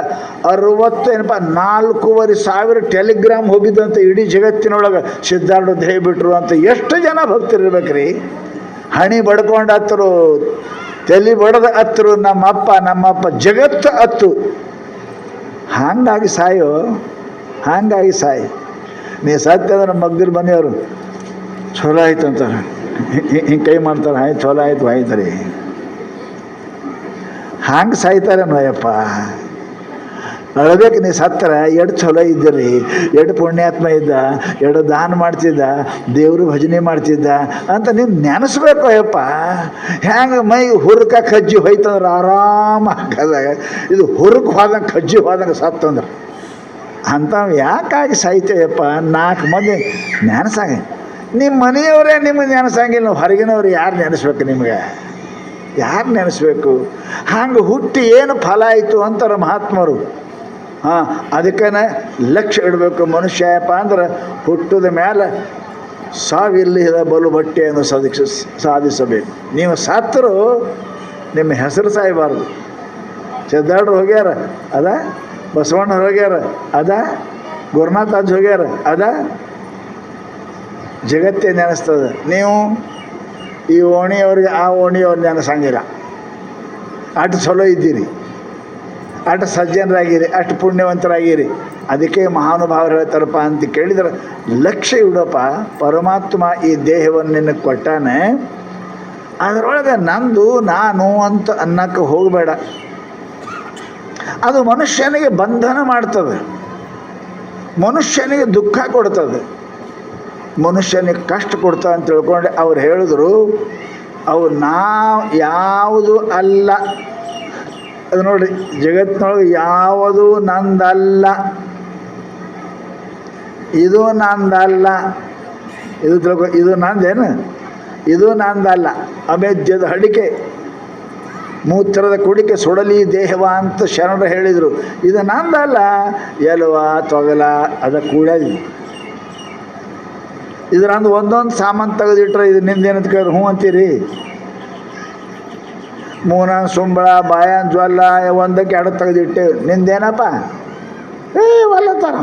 4,500 ಟೆಲಿಗ್ರಾಮ್ ಹೋಗಿದ್ದಂತ ಇಡೀ ಜಗತ್ತಿನೊಳಗೆ ಸಿದ್ಧಾರ್ಥ ದೇಹ ಬಿಟ್ಟರು ಅಂತ. ಎಷ್ಟು ಜನ ಭಕ್ತರಿರ್ಬೇಕ್ರಿ? ಹಣಿ ಬಡ್ಕೊಂಡು ಹತ್ತರು, ತಲೆ ಬಡ್ದ ಹತ್ತರು, ನಮ್ಮಪ್ಪ ಜಗತ್ತು ಹತ್ತು. ಹಾಗಾಗಿ ಸಾಯಿ. ನೀ ಸತ್ಯದ ನಮ್ಮ ಮಗ್ದಿರ ಮನೆಯವರು ಚಲೋ ಆಯ್ತು ಅಂತಾರೆ, ಹಿಂಗೆ ಕೈ ಮಾಡ್ತಾರೆ, ಆಯ್ತು ಚಲೋ ಆಯ್ತು ಆಯ್ತು ರೀ. ಹಂಗೆ ಸಾಯ್ತಾರೆ ನೋಯಪ್ಪ. ಅಳಬೇಕು. ನೀ ಸತ್ತರ ಎಷ್ಟು ಚಲೋ ಇದ್ದೀರಿ, ಎಷ್ಟು ಪುಣ್ಯಾತ್ಮ ಇದ್ದ, ಎಷ್ಟು ದಾನ ಮಾಡ್ತಿದ್ದ, ದೇವರು ಭಜನೆ ಮಾಡ್ತಿದ್ದ ಅಂತ ನೀನು ನೆನೆಸ್ಬೇಕು ಅಯ್ಯಪ್ಪ. ಹೆಂಗೆ ಮೈ ಹುರ್ಕ ಕಜ್ಜಿ ಹೋಯ್ತಂದ್ರೆ ಆರಾಮ ಹಾಕದ, ಇದು ಹುರ್ಕ್ ಹೋದಂಗೆ ಕಜ್ಜಿ ಹೋದಂಗೆ ಸತ್ತಂದ್ರೆ ಅಂಥವು ಯಾಕಾಗಿ ಸಾಯ್ತೇವಪ್ಪ? 4 ಮಂದಿ ನೆನೆಸಾಗ. ನಿಮ್ಮ ಮನೆಯವರೇ ನಿಮಗೆ ನೆನೆಸಂಗಿಲ್ಲ, ಹೊರಗಿನವ್ರು ಯಾರು ನೆನೆಸ್ಬೇಕು? ನಿಮಗೆ ಯಾರು ನೆನೆಸ್ಬೇಕು? ಹಂಗೆ ಹುಟ್ಟಿ ಏನು ಫಲ ಆಯಿತು ಅಂತಾರೆ ಮಹಾತ್ಮರು. ಅದಕ್ಕೆ ಲಕ್ಷ್ಯ ಇಡಬೇಕು ಮನುಷ್ಯಪ್ಪ ಅಂದ್ರೆ, ಹುಟ್ಟಿದ ಮೇಲೆ ಸಾವಿಲ್ಲದ ಬಲು ಬಟ್ಟೆಯನ್ನು ಸಾಧಿಸಬೇಕು. ನೀವು ಸತ್ತರು ನಿಮ್ಮ ಹೆಸರು ಸಾಯಬಾರ್ದು. ಸಿದ್ಧಾರ್ಥ ಹೋಗ್ಯಾರ ಅದ, ಬಸವಣ್ಣ ಹೋಗ್ಯಾರ ಅದ, ಗುರುನಾಥ ಅಜ್ಜ ಹೋಗ್ಯಾರ ಅದ, ಜಗತ್ತೇ ನೆನೆಸ್ತದೆ. ನೀವು ಈ ಓಣಿಯವ್ರಿಗೆ ಆ ಓಣಿಯವ್ರು ನೆನೆಸಂಗಿಲ್ಲ. ಅಷ್ಟು ಚಲೋ ಇದ್ದೀರಿ, ಅಷ್ಟು ಸಜ್ಜನರಾಗಿರಿ, ಅಷ್ಟು ಪುಣ್ಯವಂತರಾಗಿರಿ. ಅದಕ್ಕೆ ಮಹಾನುಭಾವರು ಹೇಳ್ತಾರಪ್ಪ ಅಂತ ಕೇಳಿದ್ರೆ, ಲಕ್ಷ್ಯ ಇಡಪ್ಪ. ಪರಮಾತ್ಮ ಈ ದೇಹವನ್ನು ನಿನಗೆ ಕೊಟ್ಟಾನೆ, ಅದರೊಳಗೆ ನಂದು ನಾನು ಅಂತ ಅನ್ನಕ್ಕೆ ಹೋಗಬೇಡ. ಅದು ಮನುಷ್ಯನಿಗೆ ಬಂಧನ ಮಾಡ್ತದೆ, ಮನುಷ್ಯನಿಗೆ ದುಃಖ ಕೊಡ್ತದೆ, ಮನುಷ್ಯನಿಗೆ ಕಷ್ಟ ಕೊಡ್ತದೆ ಅಂತ ತಿಳ್ಕೊಂಡೆ ಅವ್ರು ಹೇಳಿದ್ರು. ಅವು ಯಾವುದು ಅಲ್ಲ. ಅದು ನೋಡಿರಿ, ಜಗತ್ತಿನೊಳಗೆ ಯಾವುದು ನಂದಲ್ಲ, ಇದು ನಂದಲ್ಲ, ಇದು ತಿಳ್ಕೊ, ಇದು ನಂದೇನು, ಇದು ನಂದಲ್ಲ. ಅಮೇಧ್ಯದ ಅಡಿಕೆ, ಮೂತ್ರದ ಕುಡಿಕೆ, ಸುಡಲಿ ದೇಹವ ಅಂತ ಶರಣರು ಹೇಳಿದರು. ಇದು ನಂದಲ್ಲ, ಎಲುವ ತೊಗಲ ಅದ ಕೂಡಲಿ. ಇದರಂದು ಒಂದೊಂದು ಸಾಮಾನು ತೆಗೆದಿಟ್ರೆ ಇದು ನಿಂದೇನಂತ ಕೇಳಿದ್ರೆ ಹ್ಞೂ ಅಂತೀರಿ. ಮೂನ ಸುಂಬಳ ಬಾಯನ್ ಜ್ವಲ್ಲ ಒಂದಕ್ಕೆ ಎರಡು ತೆಗೆದಿಟ್ಟು ನಿಂದೇನಪ್ಪ ಒಲ್ಲತ್ತಾರ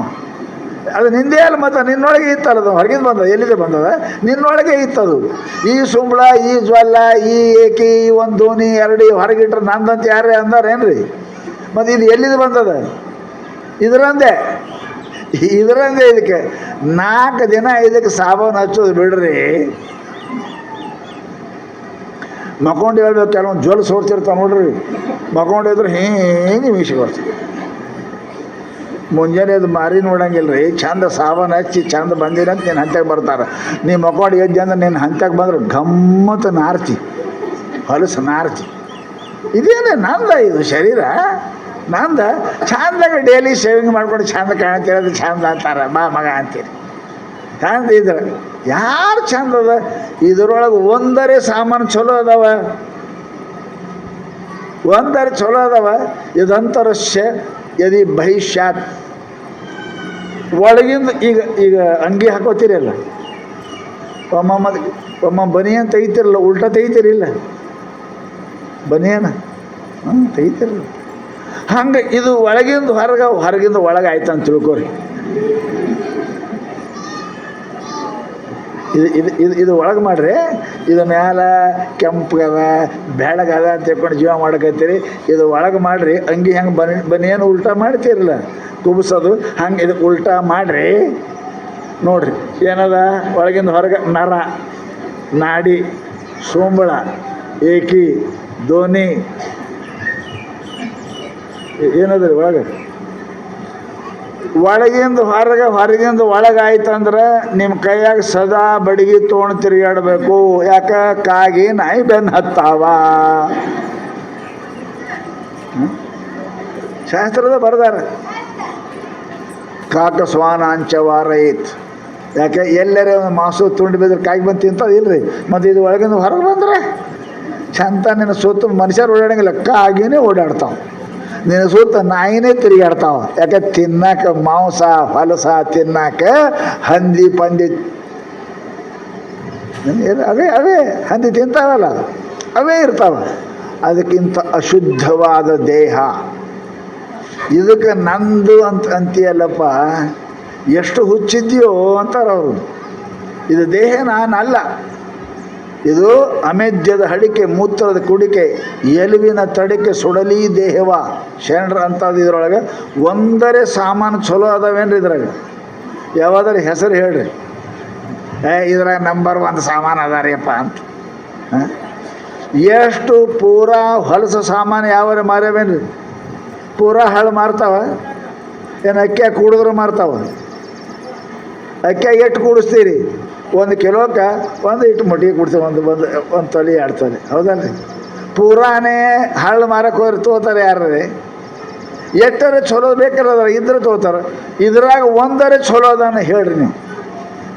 ಅದು ನಿಂದೇ ಅಲ್ಲ, ಮತ್ತು ನಿನ್ನೊಳಗೆ ಇತ್ತಲ್ಲ, ಅದು ಹೊರಗಿಂದ ಬಂದದ, ಎಲ್ಲಿದೆ ಬಂದದ, ನಿನ್ನೊಳಗೆ ಇತ್ತದು. ಈ ಸುಂಬಳ, ಈ ಜ್ವಲ್ಲ, ಈ ಏಕಿ, ಈ ಒಂದು ದೋಣಿ ಎರಡು ಹೊರಗಿಟ್ರೆ ನಂದಂತ ಯಾರೇ ಅಂದಾರೇನ್ರಿ? ಮತ್ತು ಇದು ಎಲ್ಲಿದೆ ಬಂದದ? ಇದರಂದೇ ಇದಕ್ಕೆ 4 ದಿನ ಇದಕ್ಕೆ ಸಾಬೂನು ಹಚ್ಚೋದು ಬಿಡ್ರಿ. ಮಕ್ಕೊಂಡು ಹೇಳ್ಬೇಕು, ಕೆಲವೊಂದು ಜ್ವಲ್ ಸೋಡ್ತಿರ್ತಾವೆ ನೋಡ್ರಿ, ಮಕ್ಕೊಂಡಿದ್ರೆ ಹಿಂಗೆ ಮೀಸಿಗೆ ಬರ್ತೀವಿ. ಮುಂಜಾನೆ ಅದು ಮಾರಿ ನೋಡಂಗಿಲ್ಲ ರೀ, ಚಂದ ಸಾಬೂನು ಹಚ್ಚಿ ಚಂದ ಬಂದಿರಂತ ನಿನ್ನ ಹಂತ್ಯಾಗ ಬರ್ತಾರೆ. ನೀ ಮಕ್ಕೊಂಡು ಎದ್ದೆ ಅಂದ್ರೆ ನಿನ್ನ ಹಂತ್ಯಾಗ ಬಂದ್ರೆ ಗಮ್ಮತ್ತು ನಾರ್ತಿ, ಹೊಲಸು ನಾರ್ತಿ. ಇದೇನೇ ನಂದ, ಇದು ಶರೀರ ನಂದ. ಚಂದಾಗ ಡೈಲಿ ಶೇವಿಂಗ್ ಮಾಡ್ಕೊಂಡು ಚಂದ ಕಾಣ್ತೀರ, ಅದು ಚಂದ ಅಂತಾರೆ, ಬಾ ಮಗ ಅಂತೀರಿ. ಚಂದ ಇದ್ರೆ ಯಾರು ಚಂದ ಅದ? ಇದ್ರೊಳಗೆ ಒಂದರೆ ಸಾಮಾನು ಚಲೋ ಅದಾವ, ಒಂದರೆ ಚಲೋ ಅದಾವ. ಇದಂತರಶ್ಯ ಯದಿ ಬಹಿಷ್ಯಾತ್, ಒಳಗಿಂದ ಈಗ ಅಂಗಿ ಹಾಕೋತೀರಲ್ಲ, ಒಮ್ಮ ಬನಿಯನ್ ತೆಗಿತಿರಲ್ಲ, ಉಲ್ಟಾ ತೆಗಿತೀರಿಲ್ಲ ಬನಿಯನ, ತೆಗಿತಿರಲ್ಲ. ಹಂಗೆ ಇದು ಒಳಗಿಂದ ಹೊರಗೆ, ಹೊರಗಿಂದ ಒಳಗೆ ಆಯ್ತು ಅಂತ ತಿಳ್ಕೊರಿ. ಇದು ಒಳಗೆ ಮಾಡ್ರಿ. ಇದು ಮ್ಯಾಲ ಕೆಂಪಗದ ಬೆಳಗದ ಅಂತ ತಿಳ್ಕೊಂಡು ಜೀವ ಮಾಡಕತ್ತೀರಿ. ಇದು ಒಳಗೆ ಮಾಡಿರಿ. ಅಂಗಿ ಹೆಂಗೆ ಬನಿಯನ್ನು ಉಲ್ಟಾ ಮಾಡ್ತೀರಲ್ಲ ಕುಬ್ಸೋದು, ಹಂಗೆ ಇದು ಉಲ್ಟಾ ಮಾಡಿರಿ. ನೋಡ್ರಿ ಏನದ ಒಳಗಿಂದ ಹೊರಗೆ, ನರ, ನಾಡಿ, ಸೋಂಬಳ, ಏಕಿ, ದೋಣಿ, ಏನದ ರೀ ಒಳಗೆ. ಒಳಗಿಂದ ಹೊರಗೆ, ಹೊರಗಿಂದ ಒಳಗೆ ಆಯ್ತಂದ್ರೆ ನಿಮ್ಮ ಕೈಯಾಗ ಸದಾ ಬಡಿಗೆ ತೊಗೊಂಡು ತಿರುಗಾಡಬೇಕು. ಯಾಕೆ? ಕಾಗಿ ನಾಯಿ ಬೆನ್ನು ಹತ್ತಾವ. ಶಾಸ್ತ್ರದ ಬರ್ದಾರ, ಕಾಕ ಸ್ವಾನಾಂಚವಾರೈತ್. ಯಾಕೆ? ಎಲ್ಲರೇ ಒಂದು ಮಾಸು ತುಂಡು ಬಿದ್ರೆ ಕಾಯಿ ಬಂದು ತಿಂತದ ಇಲ್ರಿ. ಮತ್ತು ಇದು ಒಳಗಿಂದ ಹೊರಗೆ ಬಂದ್ರೆ ಚಂದ ನಿನ್ನ ಸುತ್ತ ಮನುಷ್ಯರು ಓಡಾಡಂಗಿಲ್ಲ, ಕಾಗಿನೇ ಓಡಾಡ್ತಾವೆ. ನಿನ್ನ ಸುತ್ತ ನಾಯಿನೇ ತಿರುಗಾಡ್ತಾವ. ಯಾಕೆ? ತಿನ್ನಾಕ ಮಾಂಸ ಹೊಲಸ ತಿನ್ನಾಕ ಹಂದಿ ಪಂದಿ ಅವೇ ಹಂದಿ ತಿಂತಾವಲ್ಲ, ಅವೇ ಇರ್ತಾವ. ಅದಕ್ಕಿಂತ ಅಶುದ್ಧವಾದ ದೇಹ. ಇದಕ್ಕೆ ನಂದು ಅಂತೀಯಲ್ಲಪ್ಪ, ಎಷ್ಟು ಹುಚ್ಚಿದ್ಯೋ ಅಂತಾರೆ ಅವರು. ಇದು ದೇಹ ನಾನಲ್ಲ, ಇದು ಅಮೇಧ್ಯದ ಹಡಿಕೆ, ಮೂತ್ರದ ಕುಡಿಕೆ, ಎಲುವಿನ ತಡಿಕೆ, ಸುಡಲಿ ದೇಹವ ಶರಣರ ಅಂತದ್ದು. ಇದ್ರೊಳಗೆ ಒಂದರೆ ಸಾಮಾನು ಚಲೋ ಅದಾವೇನ್ರಿ? ಇದ್ರಾಗ ಯಾವ್ದಾರು ಹೆಸರು ಹೇಳ್ರಿ. ಇದ್ರಾಗ ನಂಬರ್ 1 ಸಾಮಾನು ಅದಾರಿಯಪ್ಪ ಅಂತ. ಎಷ್ಟು ಪೂರಾ ಹೊಲಸು ಸಾಮಾನು ಯಾವಾರ ಮಾರ್ಯಾವೇನ್ರಿ? ಪೂರಾ ಹಾಳು ಮಾರ್ತಾವ ಏನು? ಅಕ್ಕಿಯಾಗ ಕೂಡಿದ್ರು ಮಾರ್ತಾವ. ಅಕ್ಕಿಯಾಗ ಎಷ್ಟು ಕೂಡಿಸ್ತೀರಿ? 1 ಕಿಲೋಕ್ಕೆ ಒಂದು ಇಟ್ಟು ಮುಟ್ಟಿಗೆ ಕೊಡ್ತೀವಿ, ಒಂದು ತೊಲೆ 2 ತೊಲೆ, ಹೌದಲ್ರಿ? ಪೂರಾನೇ ಹಳ್ಳು ಮಾರಕ್ಕೆ ಹೋದ್ರೆ ತೋತಾರೆ ಯಾರೇ? ಎಟ್ಟರೆ ಚಲೋ ಬೇಕಾರದ ಇದ್ರೆ ತೋತಾರೆ. ಇದ್ರಾಗ ಒಂದರೆ ಚಲೋ ಅದಾನ ಹೇಳ್ರಿ ನೀವು.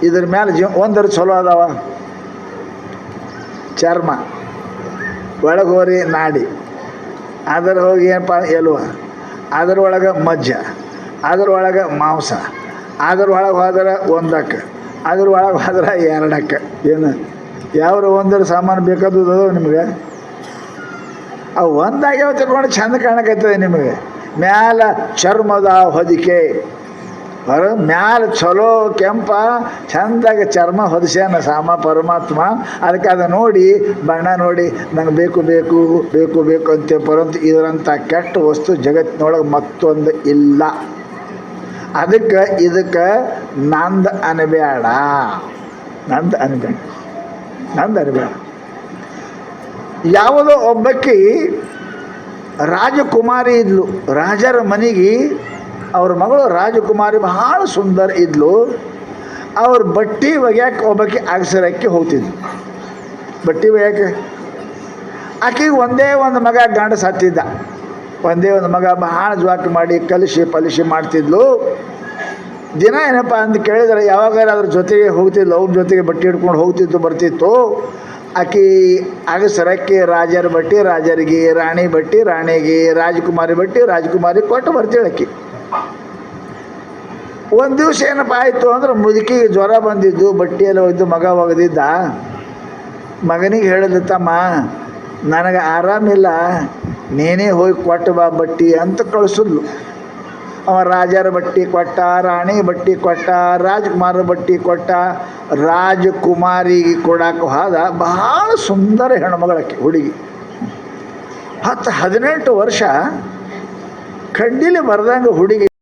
ಇದ್ರ ಮೇಲೆ ಒಂದರೆ ಚಲೋ ಅದಾವ. ಚರ್ಮ ಒಳಗೆ ಹೋರಿ ನಾಡಿ, ಅದರ ಹೋಗಿ ಏನಪ್ಪ ಎಲುವ, ಅದರೊಳಗೆ ಮಜ್ಜ, ಅದರೊಳಗೆ ಮಾಂಸ, ಅದರೊಳಗೆ ಹೋದ್ರೆ 1ಕ್ಕೆ, ಅದ್ರೊಳಗೆ ಹೋದ್ರೆ 2ಕ್ಕೆ. ಏನು ಯಾವ್ರ ಒಂದರ ಸಾಮಾನು ಬೇಕಾದದು ನಿಮಗೆ? ಅವು ಒಂದಾಗ್ಯಾವ ತಗೊಂಡು ಚಂದ ಕಾಣಕತ್ತದೆ ನಿಮಗೆ. ಮ್ಯಾಲ ಚರ್ಮದ ಹೊದಿಕೆ, ಹೊರ ಮ್ಯಾಲ ಚಲೋ ಕೆಂಪ ಚಂದಾಗಿ ಚರ್ಮ ಹೊದಿಸ್ಯಾನ ಪರಮಾತ್ಮ. ಅದಕ್ಕೆ ಅದು ನೋಡಿ, ಬಣ್ಣ ನೋಡಿ ನಂಗೆ ಬೇಕು ಬೇಕು ಬೇಕು ಬೇಕು ಅಂತ. ಪರಂತು ಇದರಂಥ ಕೆಟ್ಟ ವಸ್ತು ಜಗತ್ತಿನೊಳಗೆ ಮತ್ತೊಂದು ಇಲ್ಲ. ಅದಕ್ಕೆ ಇದಕ್ಕೆ ನಂದು ಅನ್ಬೇಡ, ನಂದು ಅನ್ಬೇಡ, ನಂದು ಅನ್ಬೇಡ. ಯಾವುದೋ ಒಬ್ಬಕ್ಕೆ ರಾಜಕುಮಾರಿ ಇದ್ಲು. ರಾಜರ ಮನೆಗೆ ಅವ್ರ ಮಗಳು ರಾಜಕುಮಾರಿ ಬಹಳ ಸುಂದರ ಇದ್ಲು. ಅವ್ರ ಬಟ್ಟೆ ಒಗ್ಯಾಕೆ ಒಬ್ಬಕ್ಕೆ ಅಗಸರಕ್ಕೆ ಹೋಗ್ತಿದ್ಲು. ಬಟ್ಟೆ ಒಗ್ಯಾಕೆ ಆಕೆಗೆ ಒಂದೇ ಒಂದು ಮಗ ಗಂಡ ಸತ್ತಿದ್ದ. ಒಂದೇ ಒಂದು ಮಗ ಬಹಳ ಜ್ವಾಕ ಮಾಡಿ ಕಲಿಸಿ ಮಾಡ್ತಿದ್ಲು. ದಿನ ಏನಪ್ಪ ಅಂತ ಕೇಳಿದರೆ ಯಾವಾಗಾರ ಅದ್ರ ಜೊತೆಗೆ ಹೋಗ್ತಿದ್ಲು, ಅವ್ರ ಜೊತೆಗೆ ಬಟ್ಟೆ ಹಿಡ್ಕೊಂಡು ಹೋಗ್ತಿತ್ತು ಬರ್ತಿತ್ತು. ಆಕೆ ಅಗಸರಕ್ಕೆ ರಾಜರ ಬಟ್ಟೆ ರಾಜರಿಗೆ, ರಾಣಿ ಬಟ್ಟೆ ರಾಣಿಗೆ, ರಾಜಕುಮಾರಿ ಬಟ್ಟೆ ರಾಜಕುಮಾರಿ ಕೊಟ್ಟು ಬರ್ತೀವಿ. ಆಕೆ ಒಂದು ದಿವಸ ಏನಪ್ಪ ಆಯಿತು ಅಂದ್ರೆ ಮುದುಕಿಗೆ ಜ್ವರ ಬಂದಿದ್ದು, ಬಟ್ಟೆಯೆಲ್ಲ ಒಯ್ದು ಮಗ ಒಗೆದಿದ್ದ. ಮಗನಿಗೆ ಹೇಳಿದ, ತಮ್ಮ ನನಗೆ ಆರಾಮಿಲ್ಲ, ನೀನೇ ಹೋಗಿ ಕೊಟ್ಟು ಬಾ ಬಟ್ಟಿ ಅಂತ ಕಳಿಸಿದ್ಲು. ಅವ ರಾಜರ ಬಟ್ಟಿ ಕೊಟ್ಟ, ರಾಣಿ ಬಟ್ಟಿ ಕೊಟ್ಟ, ರಾಜ್ಕುಮಾರ ಬಟ್ಟಿ ಕೊಟ್ಟ. ರಾಜಕುಮಾರಿಗೆ ಕೊಡಕ್ಕೆ ಹೋದ. ಬಹಳ ಸುಂದರ ಹೆಣ್ಮಗಳಕ್ಕೆ ಹುಡುಗಿ, 10-18 ವರ್ಷ ಕಡ್ಡಿಲಿ ಬರ್ದಂಗೆ ಹುಡುಗಿ.